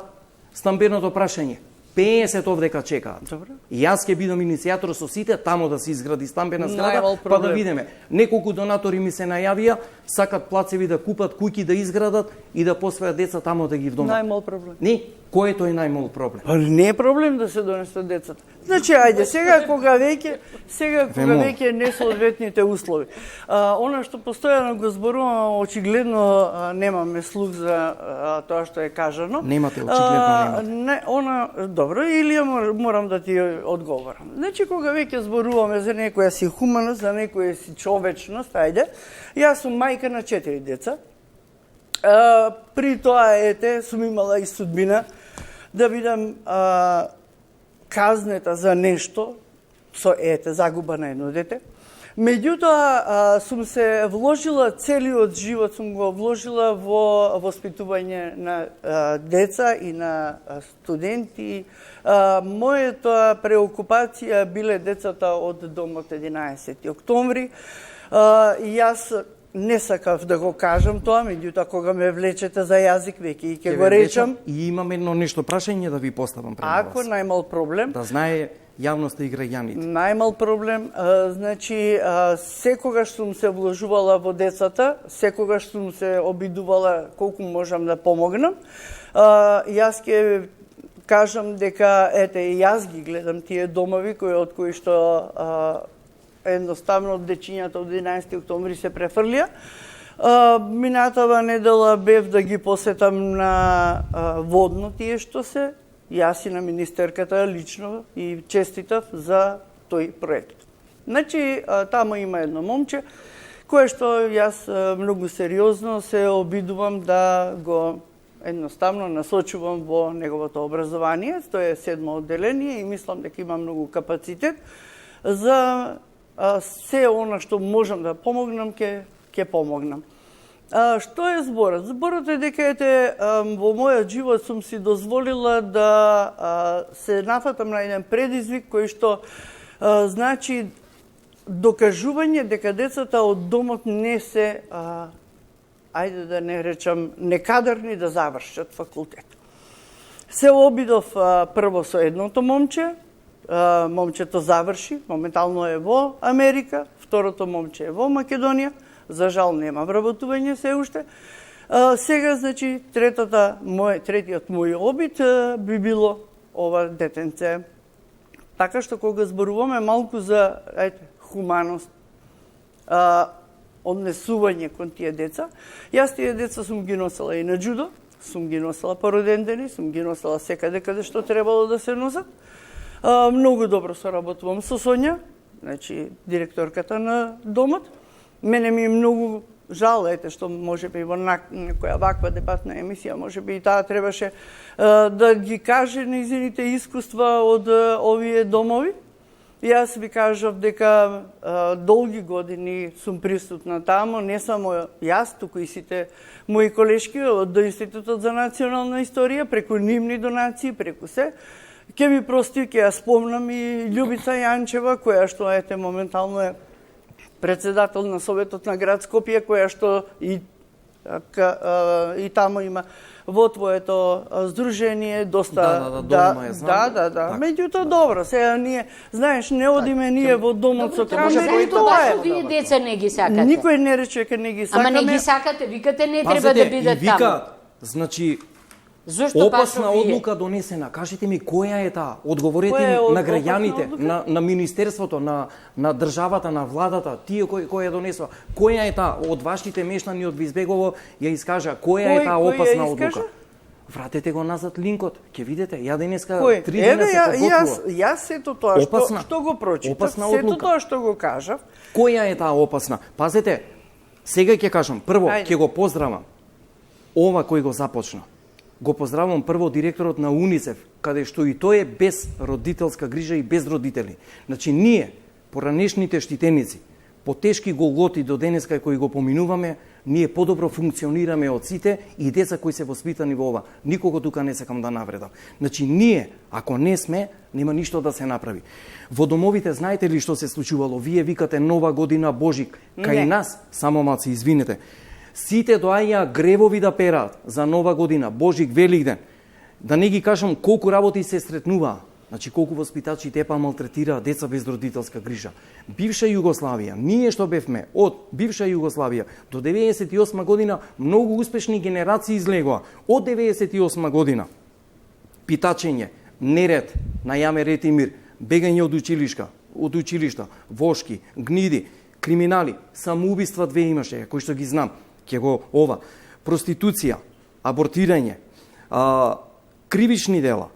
стамбеното прашање. 50 овдека чекаат. Јас ќе бидам иницијатор со сите тамо да се изгради стамбена зграда, па да видиме. Неколку донатори ми се најавија, сакат плацеви да купат, куќи да изградат и да посвојат деца тамо да ги вдомат. Најмал проблем. Не, кој е најмал проблем? Не е проблем да се донесат децата. Значи, ајде, сега кога веќе не соодветните услови. Она што постојано го зборуваме, очигледно немаме слух за тоа што е кажано. Немате, очигледно немате. Добро, или морам да ти одговорам. Значи, кога веќе зборуваме за некоја си хуманост, за некоја си човечност, ајде, јас сум мајка на 4 деца. При тоа, сум имала и судбина да бидам казнета за нешто, со загуба на едно дете. Меѓутоа, сум се вложила, целиот живот сум го вложила во воспитување на деца и на студенти. Мојата преокупација биле децата од домот 11 октомври. Јас не сакав да го кажам тоа, меѓутоа кога ме влечете за јазик, веќе и ќе го речам. И имам едно нешто прашање да ви поставам пред вас. Ако најмал проблем. Да знае јавноста и граѓаните. Најмал проблем, значи, секогаш сум се вложувала во децата, секогаш сум се обидувала колку можам да помогнам. Јас ќе кажам дека, јас ги гледам тие домови од кои што едноставно дечињата од 11 октомври се префрлија. Минатава недела бев да ги посетам на водно тие што се. Јас и на министерката лично и честитав за тој проект. Значи, тамо има едно момче, кое што јас многу сериозно се обидувам да го едноставно насочувам во неговото образование. Тоа е 7 одделение и мислам дека има многу капацитет за се она што можам да помогнам, ќе помогнам. Што е зборот? Зборот е дека во мојот живот сум си дозволила да се нафатам на еден предизвик кој што значи докажување дека децата од домот не се ајде да не речам, некадарни да завршат факултет. Се обидов прво со едното момче, момчето заврши, моментално е во Америка, второто момче е во Македонија, за жал нема вработување се уште. Сега, значи, третиот мој обид би било ова детенце. Така што кога зборуваме малку за хуманост, однесување кон тие деца, јас тие деца сум ги носела и на џудо, сум ги носела по родендени, сум ги носела секаде каде што требало да се носат. Многу добро соработувам со Сонја, значи директорката на домот. Мене ми е многу жал, што можеби во некоја ваква дебатна емисија, можеби и таа требаше да ги каже нејзините искуства од овие домови. Јас ви кажав дека долги години сум присутна тамо, не само јас, туку и сите мои колешки од Институтот за национална историја, преку нивни донации, преку се. Ке ми прости, ке ја спомнам и Љубица Јанчева, која што моментално е председател на Советот на град Скопје, која што и тамо има во твоето здружение доста Да. Меѓутоа добро, сега ние, знаеш, не одиме ние во домот со камера. Зашто вие деца не ги сакате? Никој не рече дека не ги сакаме. Ама не ги сакате, викате не треба да бидат таму. Значи, Зошто опасна одлука донесена. Кажете ми која е таа? Одговорете на граѓаните, на министерството, на државата, на владата, тие кој ја донесува. Која е таа? Од вашите мештани од Визбегово ја искажа. Која е таа опасна одлука? Вратете го назад линкот, ќе видите. Ја денеска 3 дена се подготвува. Јас сето тоа што го прочитав, сето тоа што го кажав. Која е таа опасна? Пазете, сега ќе кажам, прво ќе го поздравам ова кој го започна. Го поздравам прво директорот на УНИЦЕФ, каде што и тој е без родителска грижа и без родители. Значи, ние, поранешните штитеници, по тешки голготи до денеска кои го поминуваме, ние подобро функционираме од сите и деца кои се воспитани во ова. Никого тука не сакам да навредам. Значи, ние, ако не сме, нема ништо да се направи. Во домовите, знаете ли што се случувало? Вие викате Нова година, Божик. Кај нас, само малце, извинете, сите доаѓа гревови да пераат за Нова година, Божик, Великден. Да не ги кажам колку работи се сретнуваа. Значи колку воспитачи тепа малтретираат деца без родителска грижа. Бивша Југославија, ние што бевме од бивша Југославија до 98 година многу успешни генерации излегоа. Од 98 година питачење, неред, на јаме ред и мир, бегање од училишта, вошки, гниди, криминали, самоубиства 2 имаше, кои што ги знам. Проституција, абортирање, кривични дела,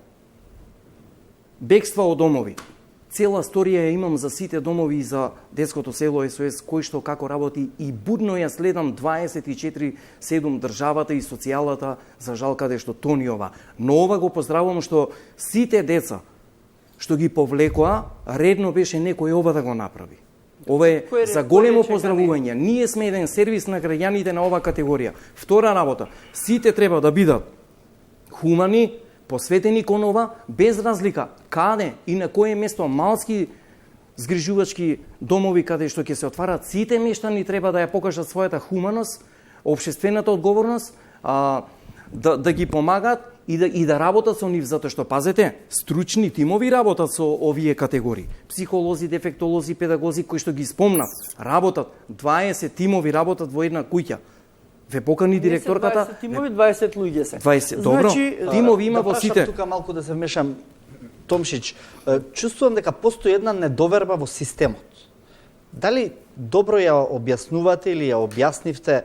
бегства од домови. Цела сторија имам за сите домови и за детското село СОС, кој што како работи и будно ја следам 24/7 државата и социјалата, за жал каде што тони ова. Но ова го поздравувам што сите деца што ги повлекоа, редно беше некој ова да го направи. Ова е за големо поздравување. Ние сме еден сервис на граѓаните на ова категорија. Втора работа, сите треба да бидат хумани, посветени кон ова, без разлика каде и на кое место малски згрижувачки домови каде што ќе се отварат, сите мештани треба да ја покажат својата хуманост, општествената одговорност, да ги помагаат и да работат со нив, затоа што, пазете, стручни тимови работат со овие категории. Психолози, дефектолози, педагози, кои што ги спомнав, работат, 20 тимови работат во една куќа. Ве покани директорката... 20 тимови, 20 луѓе се. 20, добро, тимови има во сите. Тука малку да се вмешам, Томшич, чувствувам дека постои една недоверба во системот. Дали добро ја објаснувате или ја објаснивте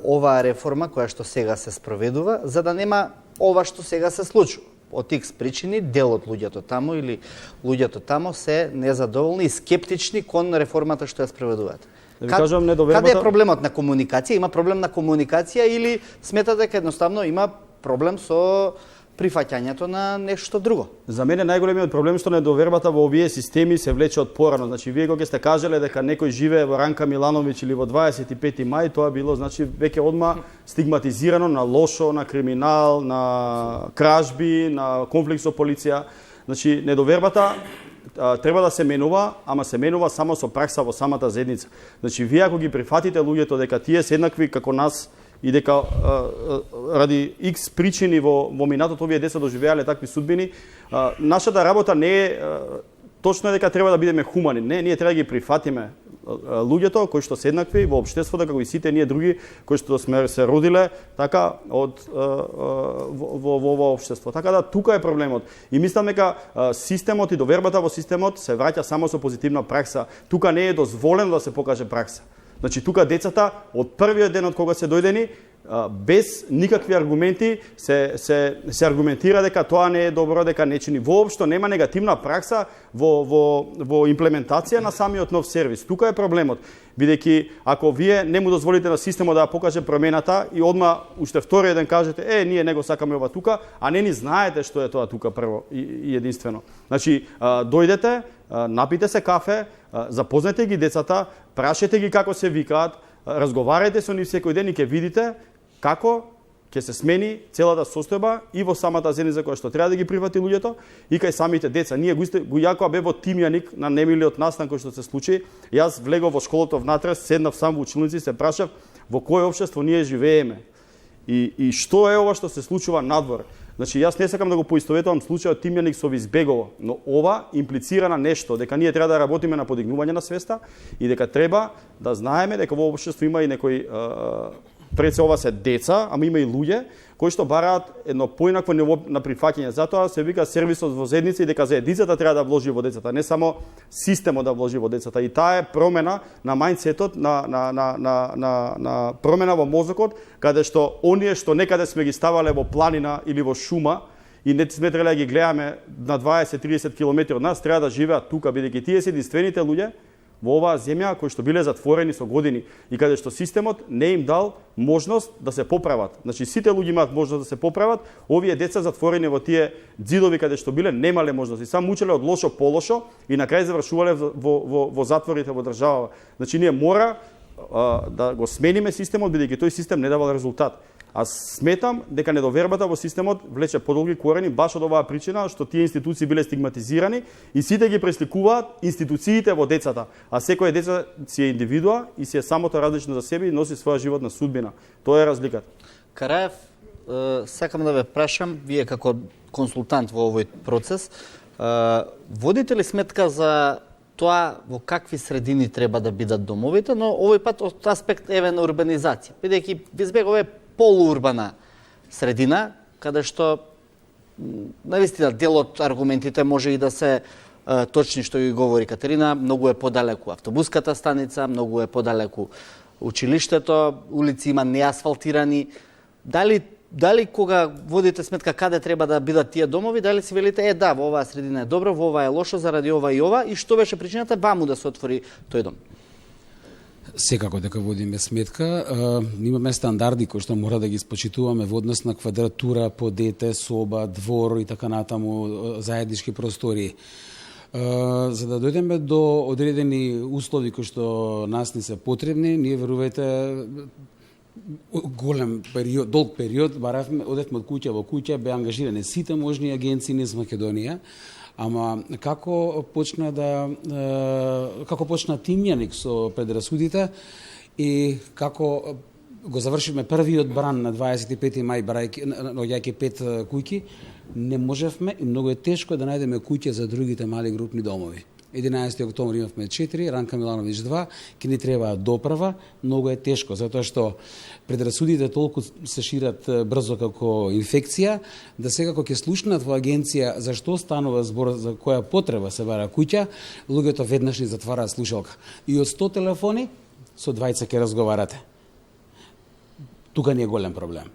оваа реформа која што сега се спроведува, за да нема ова што сега се случува? Од X причини, дел од луѓето тамо или луѓето тамо се незадоволни и скептични кон реформата што ја спроведуваат. Каде е проблемот на комуникација? Има проблем на комуникација или сметате дека едноставно има проблем со прифаќањето на нешто друго? За мене најголемиот проблем што недовербата во овие системи се влече од порано. Значи, вие кога сте кажале дека некој живее во Ранка Милановиќ или во 25 мај, тоа било, значи, веќе одма стигматизирано на лошо, на криминал, на кражби, на конфликт со полиција. Значи, недовербата треба да се менува, ама се менува само со пракса во самата заедница. Значи, вие ако ги прифатите луѓето дека тие се еднакви како нас и дека ради X причини во минатото овие деца доживеале такви судбини, нашата работа не е точно дека треба да бидеме хумани. Не, ние треба да ги прифатиме луѓето кои што се еднакви во општеството, како и сите ние други кои што сме се родиле така од во општество. Така да тука е проблемот. И мислам дека системот и довербата во системот се враќа само со позитивна пракса. Тука не е дозволено да се покаже пракса. Значи тука децата од првиот ден од кога се дојдени без никакви аргументи се аргументира дека тоа не е добро, дека не чини. Воопшто нема негативна пракса во имплементација на самиот нов сервис. Тука е проблемот. Бидејќи ако вие не му дозволите на системот да покаже промената и одма уште вториот ден кажете ние не го сакаме ова тука, а не ни знаете што е тоа тука прво и единствено. Значи дојдете, напите се кафе, запознайте ги децата, прашете ги како се викаат, разговарајте со нив секој ден и ќе видите како ќе се смени целата состојба и во самата заедница која што треба да ги прифати луѓето и кај самите деца. Ние го јако бе во Тимјаник на немилиот настан кој што се случи. Јас влегов во школото внатре, седнав сам во училници и се прашав во кое општество ние живееме. И што е ова што се случува надвор. Значи, јас не сакам да го поистоветувам случајот Тимјаник со Визбегово, но ова имплицира на нешто, дека ние треба да работиме на подигнување на свеста и дека треба да знаеме дека во општество има и некои пред се ова се деца, ама има и луѓе кои што бараат едно поинакво ниво на прифаќање. Затоа се вика сервисот во заедница и дека заедницата треба да вложи во децата, не само системот да вложи во децата. И таа е промена на мајндсетот, на промена во мозокот, каде што оние што некаде сме ги ставале во планина или во шума и не сме требале да ги гледаме на 20-30 километри од нас, треба да живеат тука, бидејќи тие се единствените луѓе во оваа земја кои што биле затворени со години и каде што системот не им дал можност да се поправат. Значи сите луѓе имаат можност да се поправат, овие деца затворени во тие ѕидови каде што биле немале можност и само учеле од лошо по лошо и на крај завршувале во затворите во држава. Значи ние мора да го смениме системот бидејќи тој систем не давал резултат. А сметам дека недовербата во системот влече подолги корени баш од оваа причина што тие институции биле стигматизирани и сите ги пресликуваат институциите во децата, а секој деца си е индивидуа и си е самото различно за себе и носи своја животна судбина. Тоа е разликата. Караев, сакам да ве прашам, вие како консултант во овој процес, водите ли сметка за тоа во какви средини треба да бидат домовите, но овој пат од аспект на урбанизација, бидејќи Визбегово е полуурбана средина, каде што навистина дел од аргументите може и да се точни што ги говори Катерина, многу е подалеку автобуската станица, многу е подалеку училиштето, улици има неасфалтирани. Дали кога водите сметка каде треба да бидат тие домови, дали си велите да, во оваа средина е добро, во оваа е лошо заради ова и ова, и што беше причината ваму да се отвори тој дом? Секако дека водиме сметка, имаме стандарди кои што мора да ги спочитуваме во однос на квадратура по дете, соба, двор и така натаму, заеднички простории. За да дојдеме до одредени услови кои што нас не се потребни, ние верувајте голем период, долг период, одевме од куќа во куќа, бе ангажирани сите можни агенции низ Македонија. Ама како почна Тимјаник со предрасудите и како го завршивме првиот бран на 25 мај наоѓајќи 5 куќи, не можевме и многу е тешко да најдеме куќа за другите мали групни домови. 11 октомври имавме 4, Ранка Милановиќ 2, ки ни треба доправа, многу е тешко, затоа што предрасудите толку се шират брзо како инфекција, да сега кога ќе слушнат во агенција за што станува збор, за која потреба се бара куќа, луѓето веднаш ни затвараат слушалка. И од 100 телефони, со 20 ќе разговарате. Тука не е голем проблем.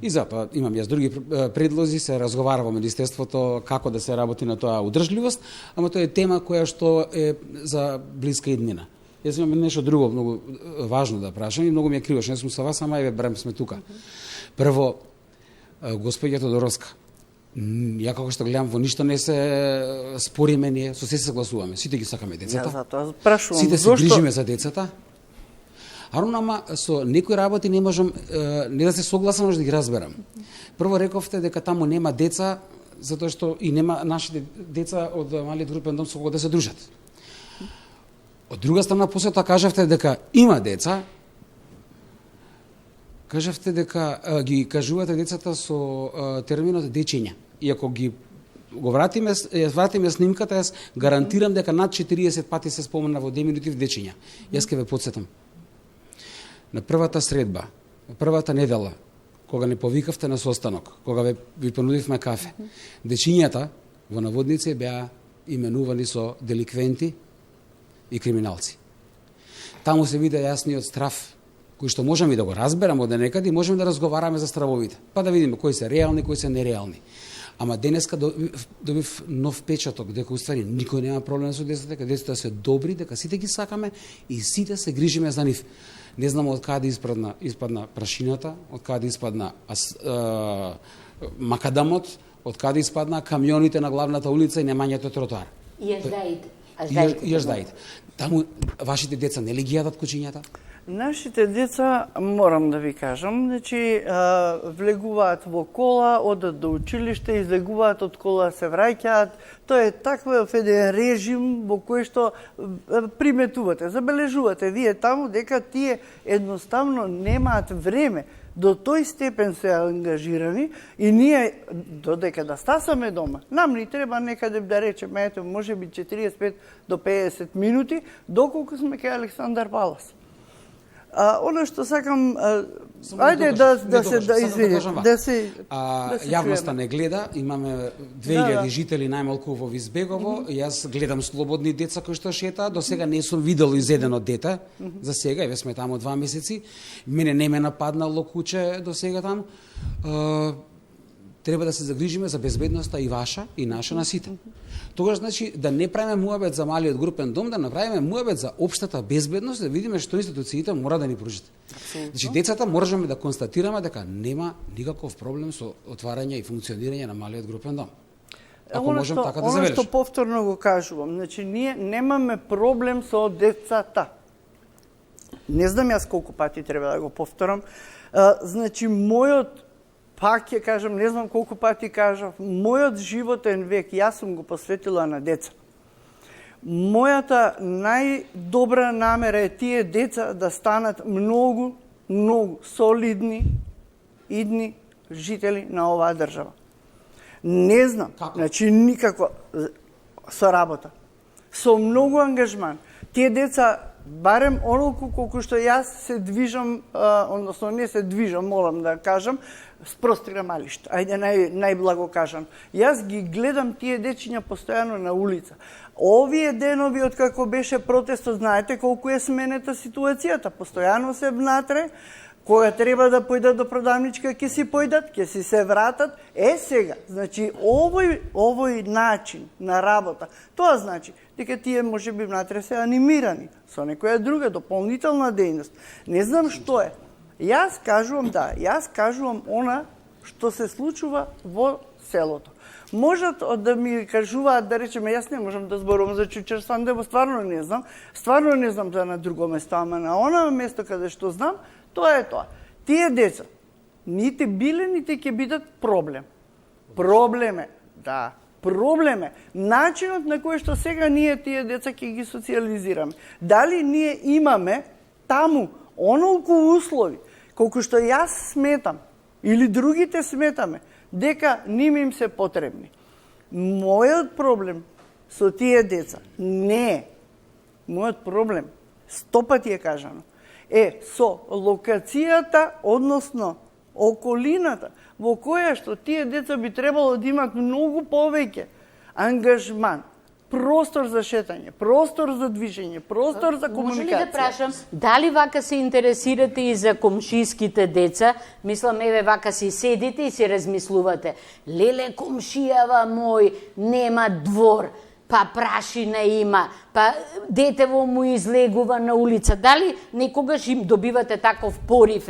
И затоа имам јас други предлози, се разговара во Министерството како да се работи на тоа удржливост, ама тоа е тема која што е за блиска иднина. Јас имам нешто друго многу важно да прашам и многу ми е криво, што не сум со вас, ама еве барем сме тука. Прво, господја Тодоровска, ја како што гледам во ништо не се спориме ние, со се согласуваме, сите ги сакаме децата. Ја затоа прашувам, сите се грижиме за децата. Ама со некои работи не можам не да се согласам, но да ги разберам. Прво рековте дека таму нема деца, затоа што и нема нашите деца од малиот групен дом со кого да се дружат. Од друга страна, после тоа кажавте дека има деца, кажавте дека ги кажувате децата со терминот дечиња. И ако ги го вратиме снимката, јас гарантирам дека над 40 пати се спомена во деминутив дечиња. Јас ќе ве подсетам. На првата средба, на првата недела, кога не повикавте на состанок, кога ви понудивме кафе, дечињата во наводници беа именувани со деликвенти и криминалци. Таму се виде јасниот страв, кој што можеме и да го разбераме од некаде и можеме да разговараме за стравовите, па да видиме кои се реални, кои се нереални. Ама денеска добив нов печаток, дека уствари никој нема проблем со децата, дека децата се добри, дека сите ги сакаме и сите се грижиме за нив. Не знам од каде испадна прашината, од каде испадна макадамот, од каде испадна камионите на главната улица и немањето тротоар. И јаждаите. Таму вашите деца не ли ги јадат кучињата? Нашите деца, морам да ви кажам, значи влегуваат во кола, одат до училиште, излегуваат од кола, се враќаат. Тоа е таков еден режим во кој што приметувате, забележувате вие таму дека тие едноставно немаат време. До тој степен се ангажирани и ние додека да стасаме дома, нам ни треба некаде да речеме, ето, може би 45 до 50 минути, доколку сме кај Александар Палас. Оно што сакам, ајде да се јавноста не гледа, имаме 2000 жители најмалку во Визбегово, јас гледам слободни деца кои што шетаат, до сега не сум видел изедено дете, за сега, еве сме таму 2 месеци, мене не ме нападнало куче до сега таму. Треба да се загрижиме за безбедноста и ваша и наша на сите. Тогаш значи да не правиме муабет за малиот групен дом, да направиме муабет за општата безбедност, да видиме што институциите мора да ни пружат. Значи децата можеме да констатираме дека нема никаков проблем со отварање и функционирање на малиот групен дом. Ако можем така да забележиме. Оно што повторно го кажувам, значи ние немаме проблем со децата. Не знам јас колку пати треба да го повторам. Значи мојот пак ќе кажам, не знам колку пати кажав, мојот животен век јас сум го посветила на деца. Мојата најдобра намера е тие деца да станат многу солидни идни жители на оваа држава. Не знам, значи никако со работа, со многу ангажман. Тие деца барем онолку колку што јас се движам, односно не се движам, молам да кажам, спростирамалиште. Ајде најблаго кажам. Јас ги гледам тие дечиња постојано на улица. Овие денови од како беше протестот, знаете колку е сменета ситуацијата. Постојано се внатре, кога треба да појдат до продавничка, ќе си појдат, ќе си се вратат. Сега, значи овој начин на работа, тоа значи дека тие може би внатре се анимирани со некоја друга дополнителна дејност. Не знам што е. Јас кажувам она што се случува во селото. Можат да ми кажуваат, да речеме, јас не можам да зборувам за Чучер Сандево, стварно не знам за на друго место, ама на она место каде што знам, тоа е тоа. Тие деца нити биле, нити ќе бидат проблем. Проблем е начинот на кој што сега ние тие деца ќе ги социализираме. Дали ние имаме таму онолку услови, колку што јас сметам, или другите сметаме, дека ним им се потребни. Мојот проблем со тие деца не е, мојот проблем, 100 пати е кажано, е со локацијата, односно околината, во која што тие деца би требало да имат многу повеќе ангажман, простор за шетање, простор за движење, простор за комуникација. Може ли да прашам, дали вака се интересирате и за комшиските деца? Мислам, еве вака си седите и си размислувате. Леле, комшијава мој нема двор. па прашина има, па детево му излегува на улица. Дали некогаш им добивате таков порив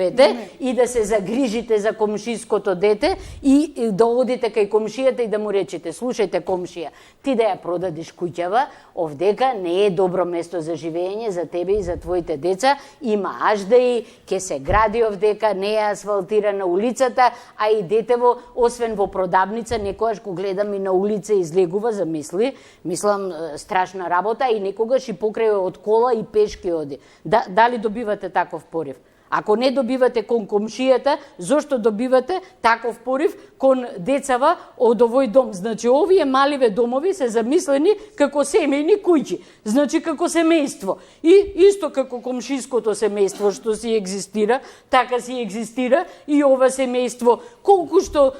и да се загрижите за комшиското дете и да одите кај комшијата и да му речете: слушајте комшија, ти да ја продадиш куќава, овдека не е добро место за живење за тебе и за твоите деца, има аждаи, ке се гради овдека, не е асфалтирана улицата, а и детево, освен во продавница, некојаш го гледам и на улица излегува, замисли, мислам, страшна работа, и некогаш и покрај од кола и пешки оди. Дали добивате таков порив? Ако не добивате кон комшијата, зошто добивате таков порив кон децава од овој дом? Значи, овие маливе домови се замислени како семејни куќи, значи како семејство. И исто како комшиското семејство што си екзистира, така си екзистира и ова семејство. Колку што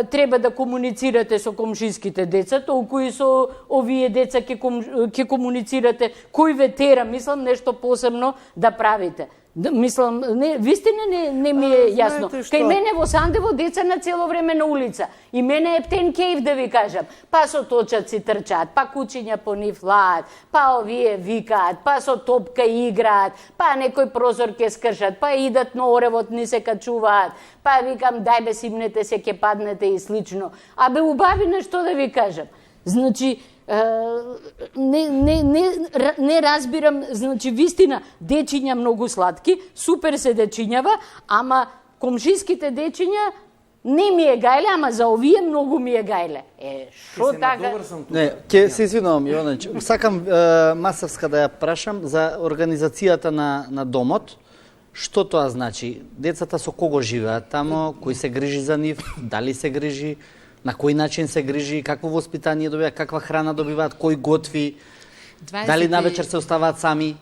треба да комуницирате со комшиските деца, толку и со овие деца ќе комуницирате. Кој ве тера, мислам, нешто посебно да правите? Мислам, вистина не ми е јасно. Кај мене во Сандево деца на цело време на улица. И мене е птен кејф да ви кажам. Па со точаци трчаат, па кучиња по нив лаат, па овие викаат, па со топка играат, па некој прозор ке скршат, па идат на оревот, ни се качуваат, па викам дај бе симнете се, ке паднете и слично. А бе убавина, што да ви кажам. Значи, не разбирам, значи, вистина, дечиња многу сладки, супер се дечињава, ама комшиските дечиња не ми е гајле, ама за овие многу ми е гајле. Шо така? Не, ќе се извинувам, Јованоvić. Сакам Масевска да ја прашам за организацијата на домот. Што тоа значи? Децата со кого живеат тамо, кој се грижи за нив, дали се грижи, на кој начин се грижи, какво воспитание добиваат, каква храна добиваат, кој готви, дали навечер се оставаат сами?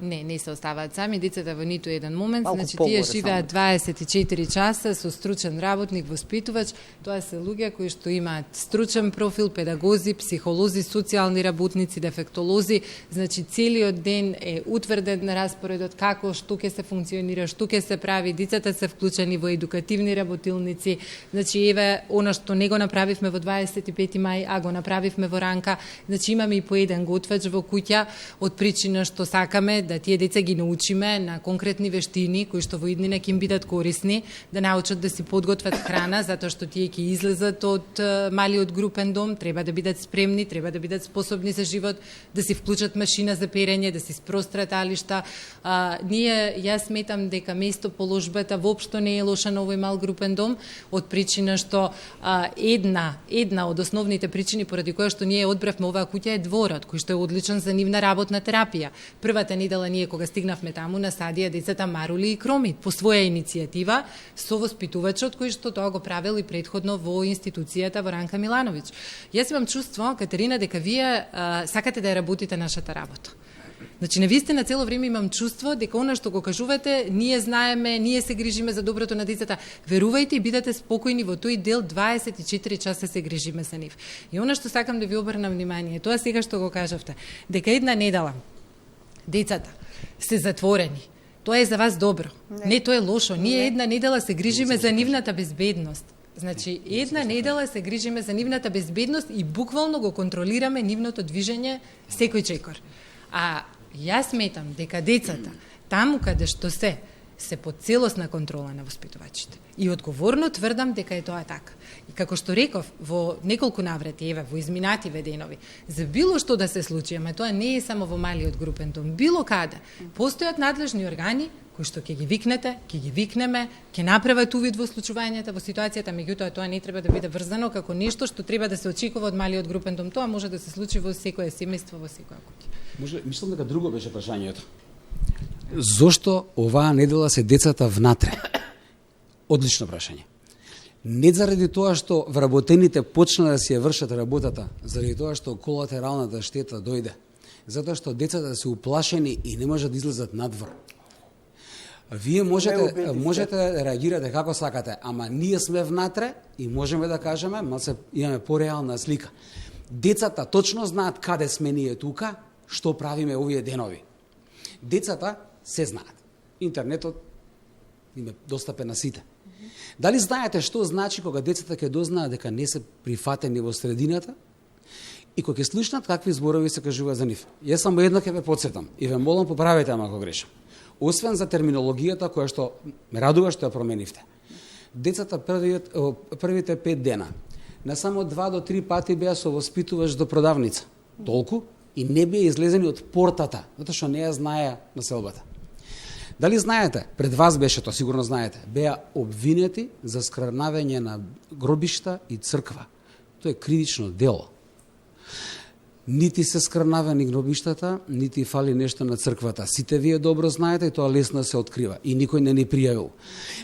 Не се оставаат сами, децата во ниту еден момент, значи тие живеат 24 часа со стручен работник, воспитувач, тоа се луѓе кои што имаат стручен профил, педагози, психолози, социјални работници, дефектолози, значи целиот ден е утврден на распоредот како, што ќе се функционира, што ќе се прави, децата се вклучени во едукативни работилници, значи еве, она што не го направивме во 25 мај, а го направивме во Ранка, значи имаме и по еден готвач во куќа, од причина што сакаме да тие деца ги научиме на конкретни вештини кои што во иднина ќе им бидат корисни, да научат да си подготват храна, затоа што тие ќе излезат од малиот групен дом, треба да бидат спремни, треба да бидат способни за живот, да си вклучат машина за перење, да си спрострат алишта. Јас сметам дека место положбата воопшто не е лоша на овој мал групен дом, од причина што една од основните причини поради која што ние одбравме оваа куќа е дворот, кој што е одличен за нивна работна терапија. Првата недела ние кога стигнавме таму насадија децата марули и кромит по своја иницијатива со воспитувачот кој што тоа го правел и претходно во институцијата во Ранка Милановиќ. Јас имам чувство, Катерина, дека вие сакате да ја работите нашата работа. Значи, навистина цело време имам чувство дека она што го кажувате, ние знаеме, ние се грижиме за доброто на децата. Верувајте и бидете спокојни, во тој дел 24 часа се грижиме за нив. И она што сакам да ви обрнам внимание, тоа сега што го кажавте, дека една недела децата се затворени. Тоа е за вас добро. Не, тоа е лошо. Ние една недела се грижиме за нивната безбедност. Значи, една недела се грижиме за нивната безбедност и буквално го контролираме нивното движење секој чекор. А јас сметам дека децата, таму каде што се под целосна контрола на воспитувачите. И одговорно тврдам дека е тоа така. И како што реков, во неколку наврати, еве, во изминативе денови, за било што да се случи, ама тоа не е само во малиот групен дом, било каде, постојат надлежни органи кои што ќе ги викнете, ќе ги викнеме, ќе направат увид во случувањата, во ситуацијата, меѓутоа тоа не треба да биде врзано како нешто што треба да се очекува од малиот групен дом. Тоа може да се случи во секое семејство, во секоја куќа. Мислам дека друго беше прашањето. Зошто оваа недела се децата внатре? Одлично прашање. Не заради тоа што вработените почна да си ја вршат работата, заради тоа што колатералната штета дојде. Затоа што децата се уплашени и не можат да излезат надвор. Вие можете да реагирате како сакате, ама ние сме внатре и можеме да кажеме, малце имаме пореална слика. Децата точно знаат каде сме ние тука, што правиме овие денови. Децата се знаат. Интернетот им е достапен на сите. Дали знаете што значи кога децата ќе дознаат дека не се прифатени во средината И кога ќе слушнат какви зборови се кажува за нив. Јас само едно ќе ве потсетам и ве молам поправете ама ако грешам. Освен за терминологијата која што ме радува што ја променивте. Децата првите 5 дена на само 2 до 3 пати беа со воспитуваш до продавница. Толку и не беа излезени од портата, затоа што не ја знаеа населбата. Дали знаете, пред вас беше тоа, сигурно знаете, беа обвинети за скрнавење на гробишта и црква. Тоа е кривично дело. Нити се скрнавени гробиштата, нити фали нешто на црквата. Сите вие добро знаете и тоа лесно се открива. И никој не ни пријавил.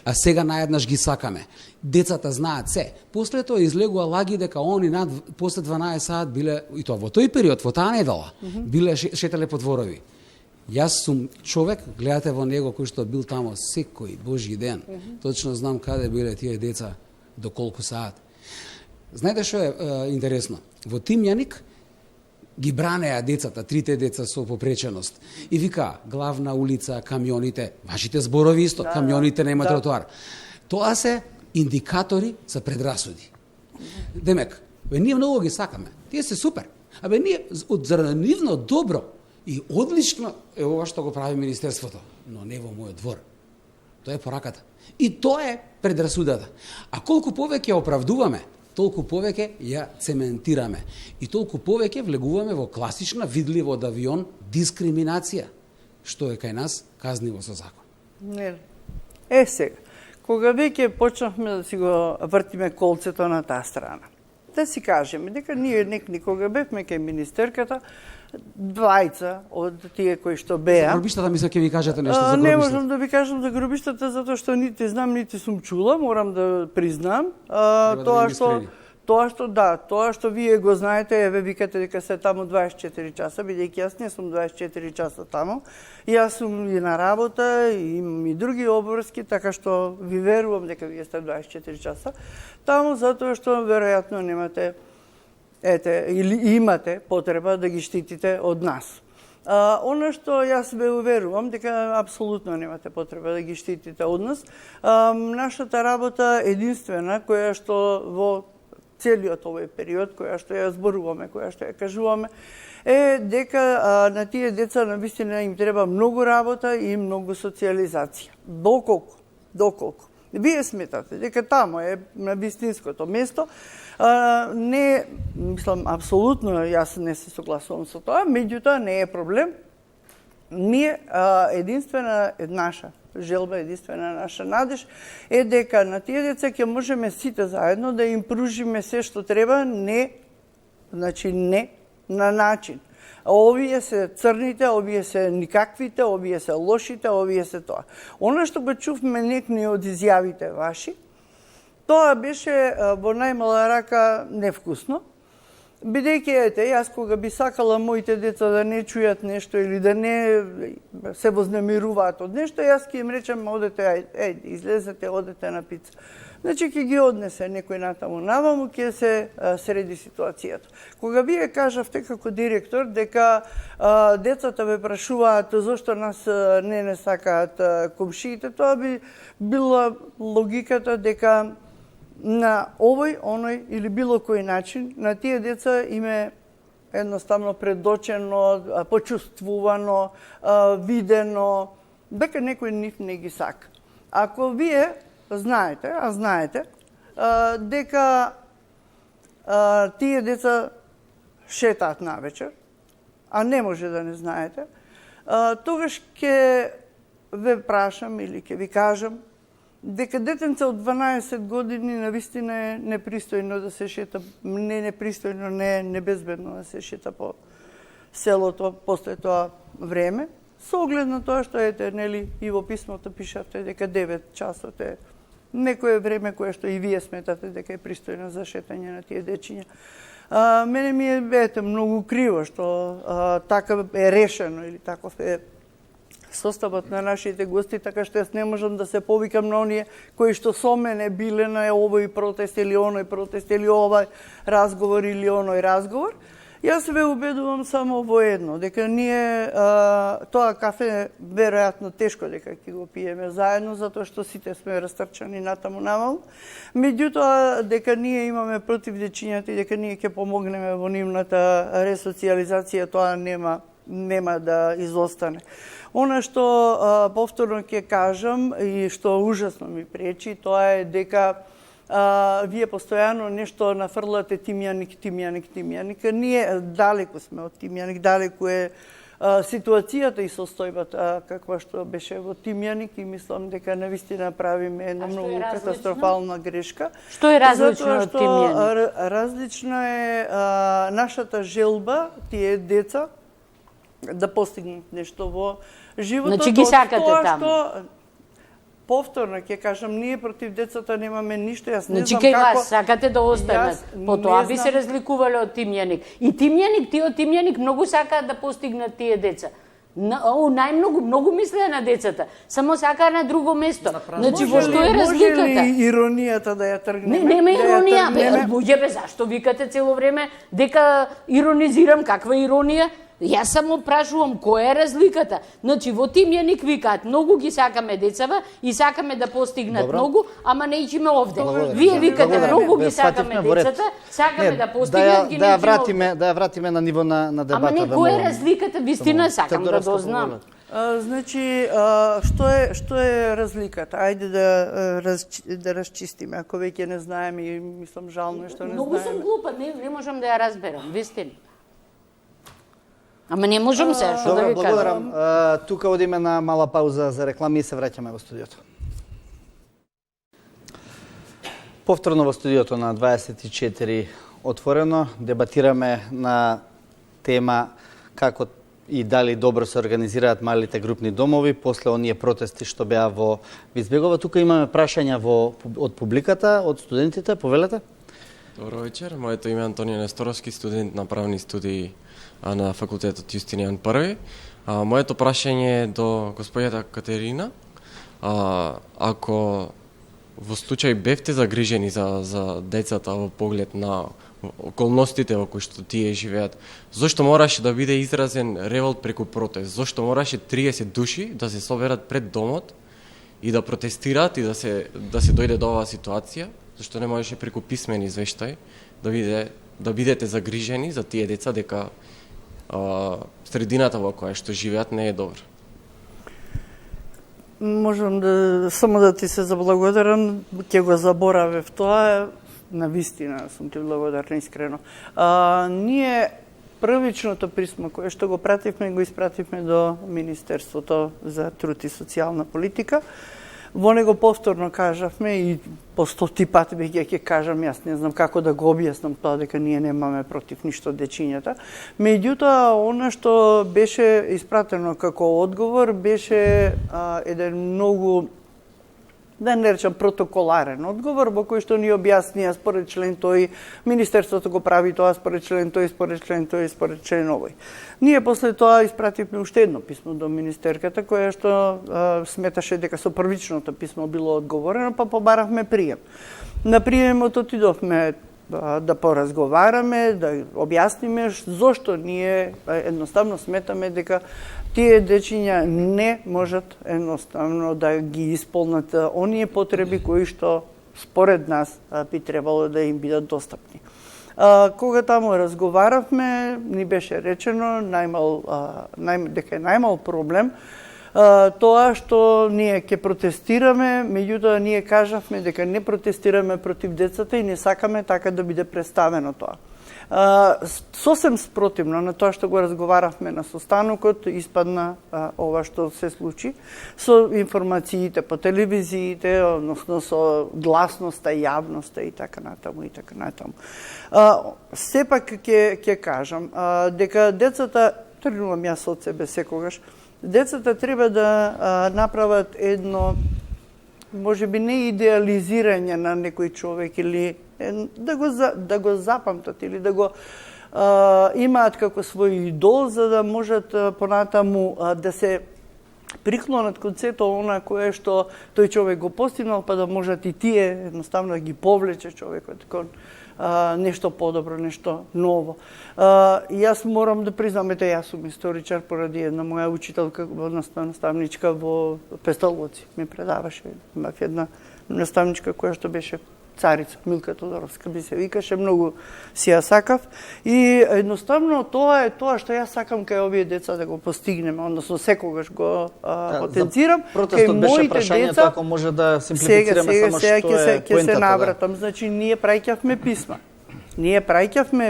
А сега наеднаш ги сакаме. Децата знаат се. После тоа излегува лаги дека они после 12 сат биле, и тоа во тој период, во таа недела, биле шетале по дворови. Јас сум човек, гледате во него кој што бил тамо секој божји ден. Точно знам каде биле тие деца, до колку саат. Знаете што е интересно? Во Тимјаник ги бранеа децата, 3 деца со попреченост. И вика, главна улица, камионите, вашите зборови исто, камионите нема тротоар. Тоа се индикатори за предрасуди. Демек, ние многу ги сакаме. Тие се супер. Ние заради нивно добро и одлично е ова што го прави Министерството, но не во мојот двор. Тоа е пораката. И тоа е предрасудата. А колку повеќе оправдуваме, толку повеќе ја цементираме и толку повеќе влегуваме во класична, видливо од авион, дискриминација, што е кај нас казниво со закон. Не. Сега, кога веќе почнавме да си го вртиме колцето на таа страна, да си кажеме дека ние никога бевме кај министерката, двајца од тие кои што беа. За гробиштата мисля ќе ви кажете нешто за гробиштата. Не можам да ви кажам за гробиштата затоа што нити знам, нити сум чула, морам да признам. Тоа што вие го знаете, еве викате дека се таму 24 часа, бидејќи јас не сум 24 часа таму. Јас сум и на работа, и имам и други обврски, така што ви верувам дека вие сте 24 часа таму, затоа што веројатно немате или имате потреба да ги штитите од нас. Оно што јас ве уверувам дека апсолутно немате потреба да ги штитите од нас. Нашата работа единствена која што во целиот овој период, која што ја зборуваме, која што ја кажуваме, е дека на тие деца навистина им треба многу работа и многу социализација. Доколку? Вие сметате дека тамо е на вистинското место. Не, мислам, апсолутно, јас не се согласувам со тоа, меѓутоа не е проблем. Ние, единствена наша желба, единствена наша надеж е дека на тие деца ќе можеме сите заедно да им пружиме се што треба, не на начин. Овие се црните, овие се никаквите, овие се лошите, овие се тоа. Оно што го чувме некни од изјавите ваши, тоа беше во најмала рака невкусно, бидејќи јас кога би сакала моите деца да не чујат нешто или да не се вознемируваат од нешто, јас ќе им речем одете, излезете, одете на пица. Значи ќе ги однесе некој натаму наваму, ќе се среди ситуацијата. Кога вие кажавте како директор дека децата ве прашуваат зошто нас не сакаат комшиите, тоа би била логиката дека на овој, оној или било кој начин, на тие деца им е едноставно предочено, почувствувано, видено, дека некој нив не ги сака. Ако вие знаете, дека тие деца шетаат навечер, а не може да не знаете, тогаш ќе ве прашам или ќе ви кажам дека детенце од 12 години навистина е непристојно да се шета, не небезбедно да се шета по селото после тоа време, со оглед на тоа што и во писмото пишавте дека 9 часот е некое време кое што и вие сметате дека е пристојно за шетање на тие дечиња. Мене ми е многу криво што така е решено или таков е составот на нашите гости, така што јас не можам да се повикам на оние кои што со мене биле на овој протест или оној протест или овај разговор или оној разговор. Јас ве убедувам само во едно, дека ние тоа кафе веројатно тешко дека ќе го пиеме заедно, затоа што сите сме растрчани натаму наваму. Меѓутоа, дека ние имаме против дечињата и дека ние ќе помогнеме во нивната ресоциализација, тоа нема да изостане. Она што повторно ќе кажам и што ужасно ми пречи, тоа е дека вие постојано нешто нафрлате тимјаник. Ние далеку сме од тимјаник, далеку е ситуацијата и состојбата каква што беше во Тимјаник и мислам дека навистина правиме една многу катастрофална грешка. Што е различно од Тимјаник? Различно е нашата желба, тие деца, да постигнат нешто во животот. Значи ги сакате таму? Повторно ќе кажам, ние против децата немаме ништо, јас не знам како... Значи, вас сакате да останат, потоа би се разликувале од Тимјаник. И Тимјаник, тие од Тимјаник многу сакаат да постигнат тие деца. Многу мислеа на децата, само сакаа на друго место. Значи, во што е разликата? Може ли иронијата да ја тргнеме? Нема иронија, бе, зашто викате цело време дека иронизирам, каква иронија? Јас само прашувам која е разликата. Значи во Тимјаник викаат многу ги сакаме децава и сакаме да постигнат многу, ама не ичиме овде. Вие викате многу ги сакаме децата, сакаме да постигнат, ги не ичиме. Да ја вратиме на ниво на дебата. Ама не, која е разликата, вистина сакам да дознам. Значи, што е разликата? Ајде да расчистиме, ако веќе не знаеме и мислам жално што не знаеме. Многу сум глупа, не можам да ја разберам, вистина. Ама не можам се, што да ви кажам. Благодарам. Тука одиме на мала пауза за реклами и се враќаме во студиото. Повторно во студиото на 24 отворено дебатираме на тема како и дали добро се организираат малите групни домови после оние протести што беа во Визбегова. Тука имаме прашања од публиката, од студентите, повелете. Добро вечер, моето име е Антонио Несторовски, студент на правни студии на факултетот Јустинијан I. Моето прашање е до господјата Катерина. Ако во случај бевте загрижени за децата во поглед на околностите во кои што тие живеат, зошто мораше да биде изразен револт преку протест? Зошто мораше 30 души да се соберат пред домот и да протестираат и да се дојде до оваа ситуација? Зашто не можеше преку писмен извештај да бидете загрижени за тие деца дека средината во која што живеат не е добра? Можам само да ти се заблагодарам, ќе го заборавев тоа, навистина сум ти благодарна искрено. Ние првичното писмо кое што го пративме, го испративме до Министерството за труд и социјална политика. Во него повторно кажавме и по 100 пати ќе кажам, јас не знам како да го објаснам тоа дека ние немаме против ништо дечињата. Меѓутоа, она што беше испратено како одговор беше еден многу, да не речам протоколарен одговор, во кој што ни објаснија според член тој, Министерството го прави тоа според член тој, според член тој, според член овој. Ние после тоа испративме уште едно писмо до министерката, која што сметаше дека со првичното писмо било одговорено, па побаравме прием. На приемот отидовме да поразговараме, да објасниме зошто ние едноставно сметаме дека тие дечиња не можат едноставно да ги исполнат оние потреби кои што според нас би требало да им бидат достапни. Кога таму разговаравме, ни беше речено дека е најмал проблем тоа што ние ќе протестираме, меѓутоа ние кажавме дека не протестираме против децата и не сакаме така да биде представено тоа. Сосем спротивно на тоа што го разговаравме на состанокот, испадна ова што се случи со информациите по телевизиите, односно со гласноста, јавноста и така натаму и така натаму. Сепак ќе кажам дека децата, тргнувам јас од себе секогаш, децата треба да направат едно, можеби не идеализирање на некој човек или да го запамтат или да го имаат како свој идол, за да можат понатаму да се приклонат кон сето она кое што тој човек го постигнал, па да можат и тие едноставно да ги повлече човекот кон нешто подобро, нешто ново. Јас морам да признам, ете, јас сум историчар поради една моја учителка, одnosno наставничка во Пестолоци. Ми предаваше. Имав една наставничка која што беше царица, Милка Тодоровска би се викаше, многу си ја сакав. И едноставно тоа е тоа што јас сакам кај овие деца да го постигнеме, односно секогаш го потенцирам. Протестот беше прашањето, ако може да симплифицираме само што е поентата. Ќе се навратам. Да. Значи, ние праќавме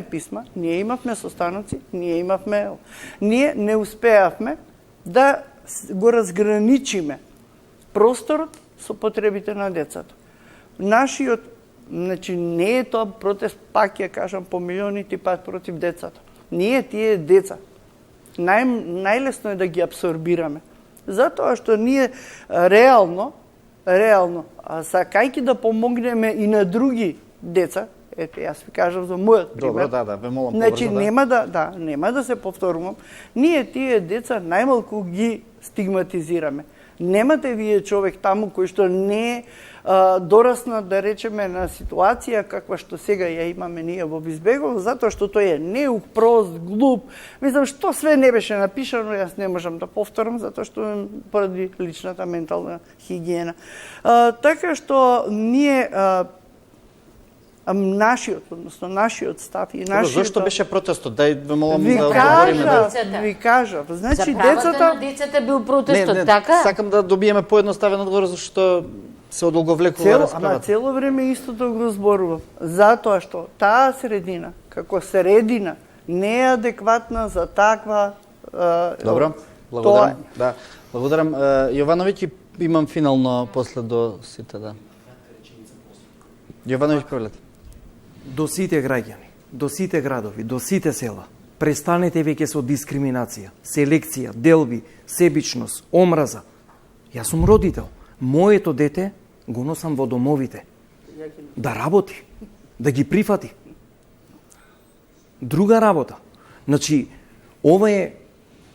писма. Ние имавме состаноци, ние не успеавме да го разграничиме просторот со потребите на децата. Нашиот, значи, не е тоа протест, пак ја кажам, по милионити пат против децата. Ние тие деца, најлесно е да ги абсорбираме. Затоа што ние реално, сакајќи да помогнеме и на други деца, ете, јас ви кажам за мојот пример. Добро, ве молам значи, побрзо, нема да се повторувам. Ние тие деца најмалку ги стигматизираме. Немате вие човек таму кој што не дорасна, да речеме, на ситуација каква што сега ја имаме ние во Бизбегово, затоа што тој е неук, прост, глуп. Мислам, што све не беше напишано, јас не можам да повторам, затоа што поради личната ментална хигиена. Така што ние нашиот став и нашиот... Зошто беше протестот? Дај ве молам ви да одговориме. Ви кажав. Значи, За правата на децата бил протестот, така? Сакам да добиеме поедноставен одговор, зашто се одолговлекува расправата. Цело време истото го зборувам. Затоа што таа средина, како средина, не е адекватна за таква... Добро, благодарам. Да. Благодарам. Јовановиќ, имам финално после до сите, да. Јовановиќ, пролет. До сите граѓани, до сите градови, до сите села, престанете веќе со дискриминација, селекција, делби, себичност, омраза. Јас сум родител. Моето дете го носам во домовите. Да работи, да ги прифати. Друга работа. Значи, ова е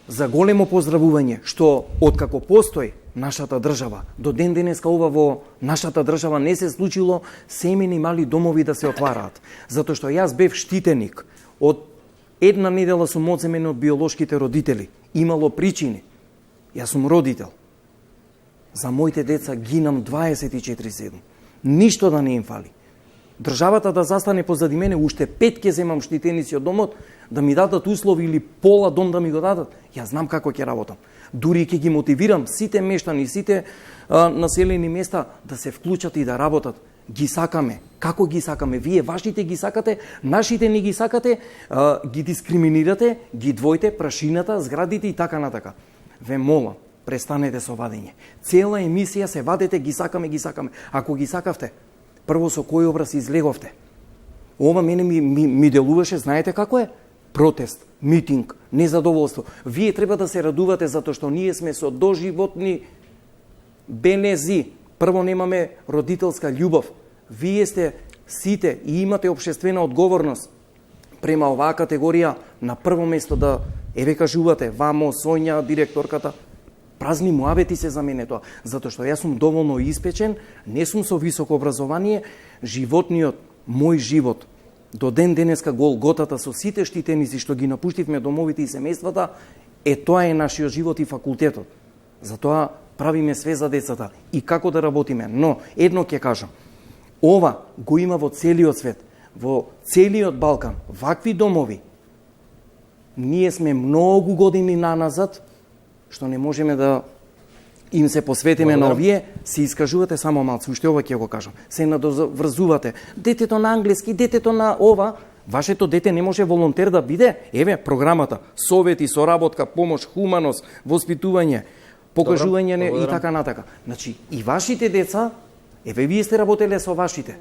за големо поздравување, што откако постои нашата држава, до ден денеска ова во нашата држава не се случило семени мали домови да се отвараат. Затоа што јас бев штитеник. Од една недела сум одземен од биолошките родители. Имало причини. Јас сум родител. За моите деца гинам 24/7. Ништо да не им фали. Државата да застане позади мене, уште 5 ќе земам штитеници од домот, да ми дадат услови или пола дом да ми го дадат, јас знам како ќе работам. Дури ќе ги мотивирам сите мештани, сите населени места да се вклучат и да работат. Ги сакаме. Како ги сакаме? Вие вашите ги сакате, нашите не ги сакате, ги дискриминирате, ги двоите, прашината, зградите и така натака. Ве молам, престанете со вадење. Цела емисија се вадете, ги сакаме, ги сакаме. Ако ги сакавте, прво со кој образ излеговте? Ова мене ми делуваше, знаете како е? Протест, митинг, незадоволство. Вие треба да се радувате затоа што ние сме со доживотни белези. Прво немаме родителска љубов. Вие сте сите и имате општествена одговорност према оваа категорија на прво место да кажувате, вамо, Соња, директорката. Празни муабети се за мене тоа, затоа што јас сум доволно испечен, не сум со високо образование, животниот, мој живот, до ден денеска голготата со сите штитеници што ги напуштивме домовите и семејствата, тоа е нашиот живот и факултетот. Затоа правиме све за децата и како да работиме. Но, едно ќе кажам, ова го има во целиот свет, во целиот Балкан, вакви домови. Ние сме многу години наназад, што не можеме да им се посветиме на овие, се искажувате само малку, уште ова ќе го кажам. Се надоврзувате. Детето на англиски, детето на ова, вашето дете не може волонтер да биде? Еве, програмата, совети, соработка, помош, хуманост, воспитување, покажување и така натака. Значи, и вашите деца, еве, вие сте работеле со вашите.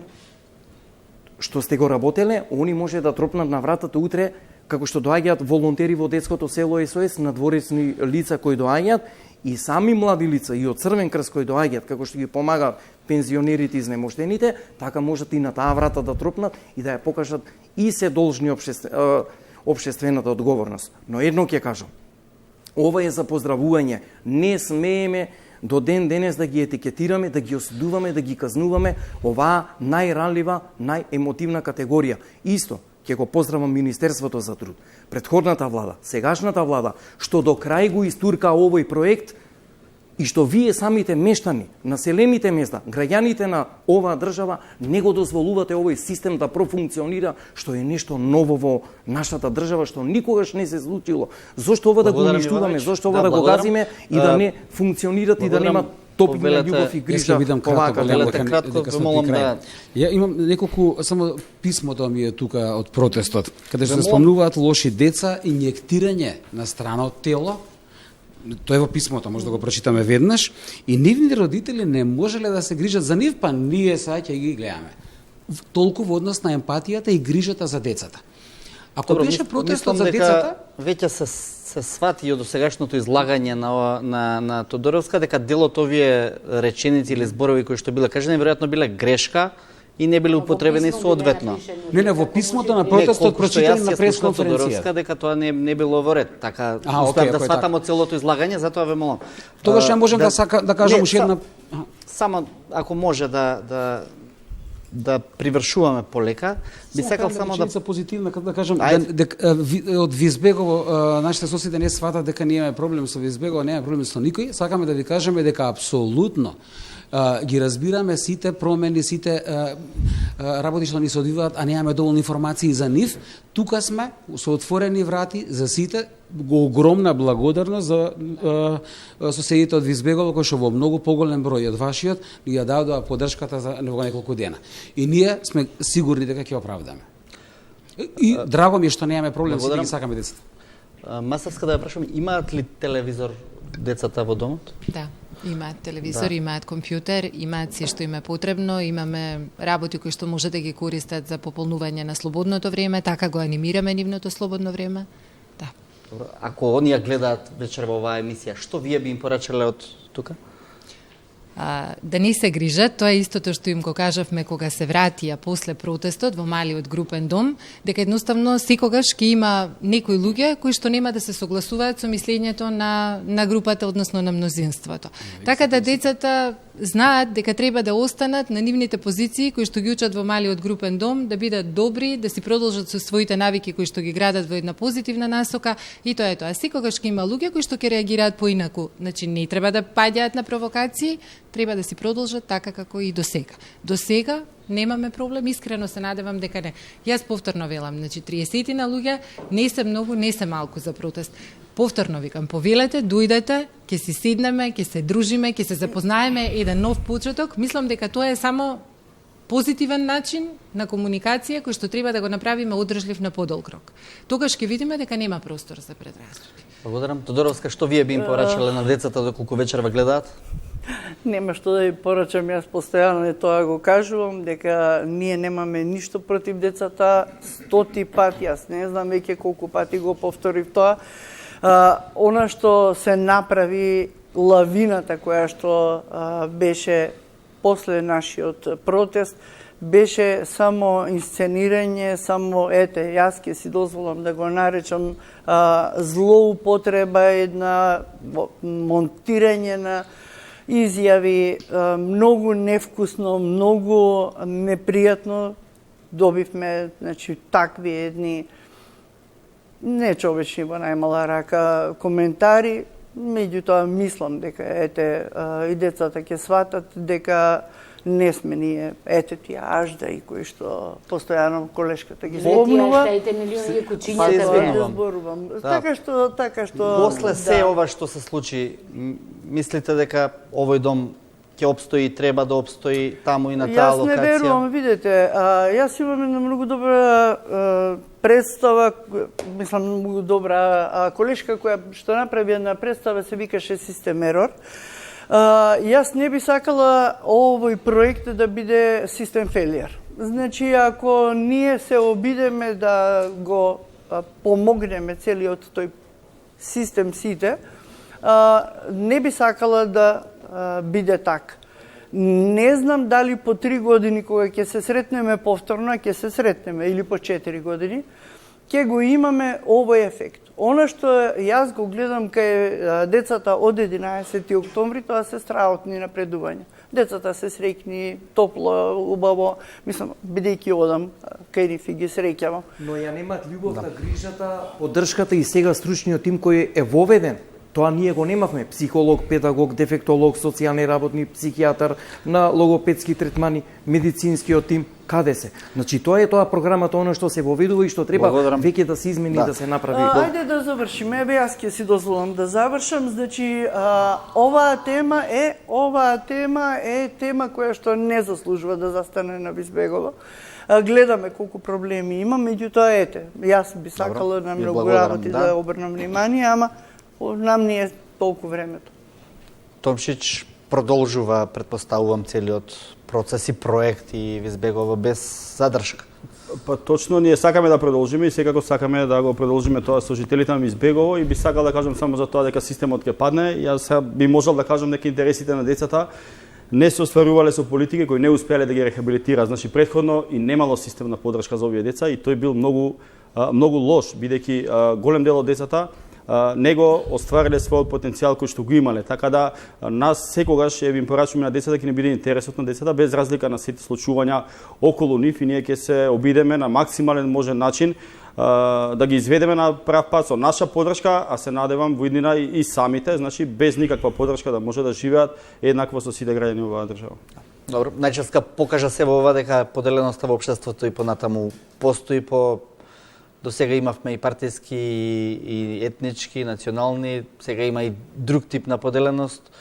Што сте го работеле, они може да тропнат на вратата утре, како што доаѓаат волонтери во детското село СОС, надворесни лица кои доаѓаат, и сами млади лица и од Црвен крст кои доаѓаат, како што ги помагаат пензионерите и изнемоштените, така можат и на таа врата да тропнат и да ја покажат и се должни општествената одговорност. Но едно ќе кажам, ова е за поздравување. Не смееме до ден денес да ги етикетираме, да ги осудуваме, да ги казнуваме оваа најранлива, најемотивна категорија. Исто, ќе го поздравам Министерството за труд, претходната влада, сегашната влада, што до крај го истурка овој проект и што вие самите мештани, населените места, граѓаните на оваа држава не го дозволувате овој систем да профункционира, што е нешто ново во нашата држава, што никогаш не се случило. Зошто ова да го уништуваме, зошто ова да го газиме и да не функционират и да нема топина љубов и грижа оваа категорија. Ја имам неколку, само писмото ми е тука од протестот, каде се спомнуваат лоши деца, инјектирање на страна од тело. Тоа е во писмото, може да го прочитаме веднаш, и нивните родители не можеле да се грижат за нив, па ние сега ќе ги гледаме. Толку во однос на емпатијата и грижата за децата. Ако беше протестот за децата, веќе се свати и од досегашното излагање на Тодоровска дека дел од овие реченици или зборови кои што биле кажани веројатно биле грешка и не биле употребени соодветно. Не, во писмото на протестот прочитани на пресконференција дека тоа не било во ред. Така успеав да сватам од целото излагање, затоа ве молам. Тогаш ја можам да кажам уште една само ако може да привршуваме полека, би сакал само да позитивна да кажам од Визбегово нашите соседи не сватат дека ние имаме проблем со Визбегово, немаме проблем со никој. Сакаме да ви кажеме дека апсолутно ги разбираме сите промени, сите работи што ни се одвиваат, а немаме доволно информации за нив. Тука сме со отворени врати за сите. Го огромна благодарност за соседите од Визбегово, кои што во многу поголем број од вашиот ни ја дадоа поддршката за неколку дена. И ние сме сигурни дека ќе оправдаме. И драго ми е што немаме проблем, сите ги сакаме децата. Масовска да ја прашам, имаат ли телевизор децата во домот? Да. Имаат телевизор, имаат компјутер, имаат се што им е потребно, имаме работи кои што може да ги користат за пополнување на слободното време, така го анимираме нивното слободно време. Да. Добро. Ако оние гледаат вечерва оваа емисија, што вие би им порачале од тука? Да не се грижат, тоа е истото што им го кажавме кога се вратија после протестот во малиот групен дом, дека едноставно секогаш ќе има некои луѓе кои што нема да се согласуваат со мислењето на групата, односно на мнозинството. Така да децата знаат дека треба да останат на нивните позиции кои што ги учат во малиот групен дом, да бидат добри, да си продолжат со своите навики кои што ги градат во една позитивна насока, и тоа е тоа. Секогаш ќе има луѓе кои што ќе реагираат поинаку. Значи не треба да паѓаат на провокации, треба да си продолжат така како и до сега. До сега немаме проблем, искрено се надевам дека не. Јас повторно велам, значи 30 на луѓе не се многу, не се малку за протест. Повторно викам, повелете, дојдете, ќе си седнеме, ќе се дружиме, ќе се запознаеме еден нов почеток. Мислам дека тоа е само позитивен начин на комуникација кој што треба да го направиме одржлив на подолг рок. Тогаш ќе видиме дека нема простор за предразсудби. Благодарам. Тодоровска, што вие би им порачале на децата доколку вечерва гледаат? Нема што да ви порачам, јас постојано и тоа го кажувам, дека ние немаме ништо против децата, 100 пати, јас не знам веќе колку пати го повторив тоа. Она што се направи, лавината која што беше после нашиот протест, беше само инсценирање, само јас ќе си дозволам да го наречам злоупотреба, една монтирање на изјави, многу невкусно, многу непријатно. Добивме, значи, такви едни нечовечни во најмала рака коментари, меѓутоа мислам дека и децата ќе сватат дека не сме ние тие аждаи кои што постојано колешката ги спомнува. Зборувам. Така што после се ова што се случи, мислите дека овој дом ќе обстои, треба да обстои таму и на таа локација? Јас не верувам, видете, јас имам една многу добра представа, мислам многу добра колешка која што направи една представа, се викаше Систем Ерор. Јас не би сакала овој проект да биде систем фелиер. Значи, ако ние се обидеме да го помогнеме целиот тој систем сите, не би сакала да биде така. Не знам дали по 3 години кога ќе се сретнеме повторно, ќе се сретнеме, или по 4 години, ќе го имаме овој ефект. Она што јас го гледам кај децата од 11 октомври, тоа се страотни напредувања. Децата се среќни, топло, убаво, мислам, бидејќи одам кај нив и ги среќавам. Но ја немат љубовта, грижата, поддршката и сега стручниот тим кој е воведен. Тоа ние го немавме. Психолог, педагог, дефектолог, социјални работник, психијатар, на логопедски третмани, медицинскиот тим, каде се? Значи тоа е програмата, она што се воведува и што треба веќе да се измени и да се направи. Ајде да завршиме, јас ќе си дозволам да завршам. Значи, оваа тема е тема која што не заслужува да застане на Визбегова. Гледаме колку проблеми има, меѓутоа ете, јас би сакала на многу работи да обрнам внимание, ама нам не е толку времето. Томшич продолжува, предпоставувам, целиот процес и проект и Визбегова без задршка. Па точно, ние сакаме да продолжиме и секако сакаме да го продолжиме тоа со жителите на Визбегово и би сакал да кажам само за тоа дека системот ќе падне. Јас би можел да кажам дека интересите на децата не се остварувале со политики кои не успеале да ги рехабилитира. Значи претходно и немало системна поддршка за овие деца и тој бил многу лош, бидејќи голем дел од децата не го оствариле својот потенцијал кој што го имале. Така да нас секогаш ја им порачуваме на децата ќе не биде интересот на децата без разлика на сите случувања околу нив и ние ќе се обидеме на максимален можен начин да ги изведеме на прав пат со наша поддршка, а се надевам во иднина и самите, значи без никаква поддршка да може да живеат еднакво со сите граѓани во оваа држава. Добро, најческа покажа се во ова дека поделеноста во општеството и понатаму постои До сега имавме и партиски, и етнички, и национални, сега има и друг тип на поделеност,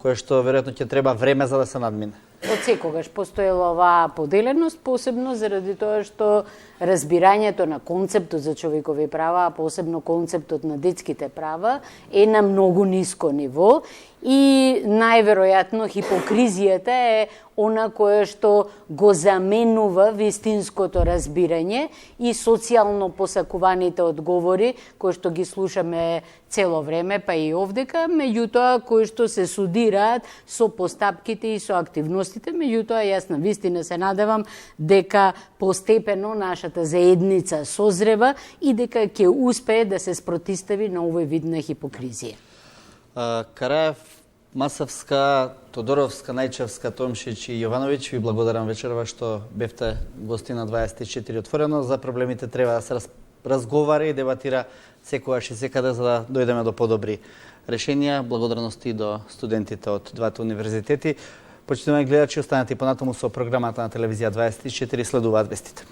која што веројатно ќе треба време за да се надмине. Од секогаш постоела оваа поделеност, посебно заради тоа што разбирањето на концептот за човекови права, а посебно концептот на детските права, е на многу ниско ниво и најверојатно хипокризијата е она кое што го заменува вистинското разбирање и социјално посакуваните одговори кои што ги слушаме цело време, па и овдека, меѓутоа кои што се судираат со постапките и со активностите, меѓутоа јас на вистина се надевам дека постепено нашата заедница созрева и дека ќе успее да се спротистави на овој вид на хипокризија. Караев, Масовска, Тодоровска, Најчевска, Томшич и Јовановиќ, ви благодарам вечерва што бевте гости на 24 отворено. За проблемите треба да се разговара и дебатира секогаш и секаде за да дојдеме до подобри решенија. Благодарности до студентите од двата универзитети. Почитувани гледачи, останете понатаму со програмата на телевизија 24, следуваат вестите.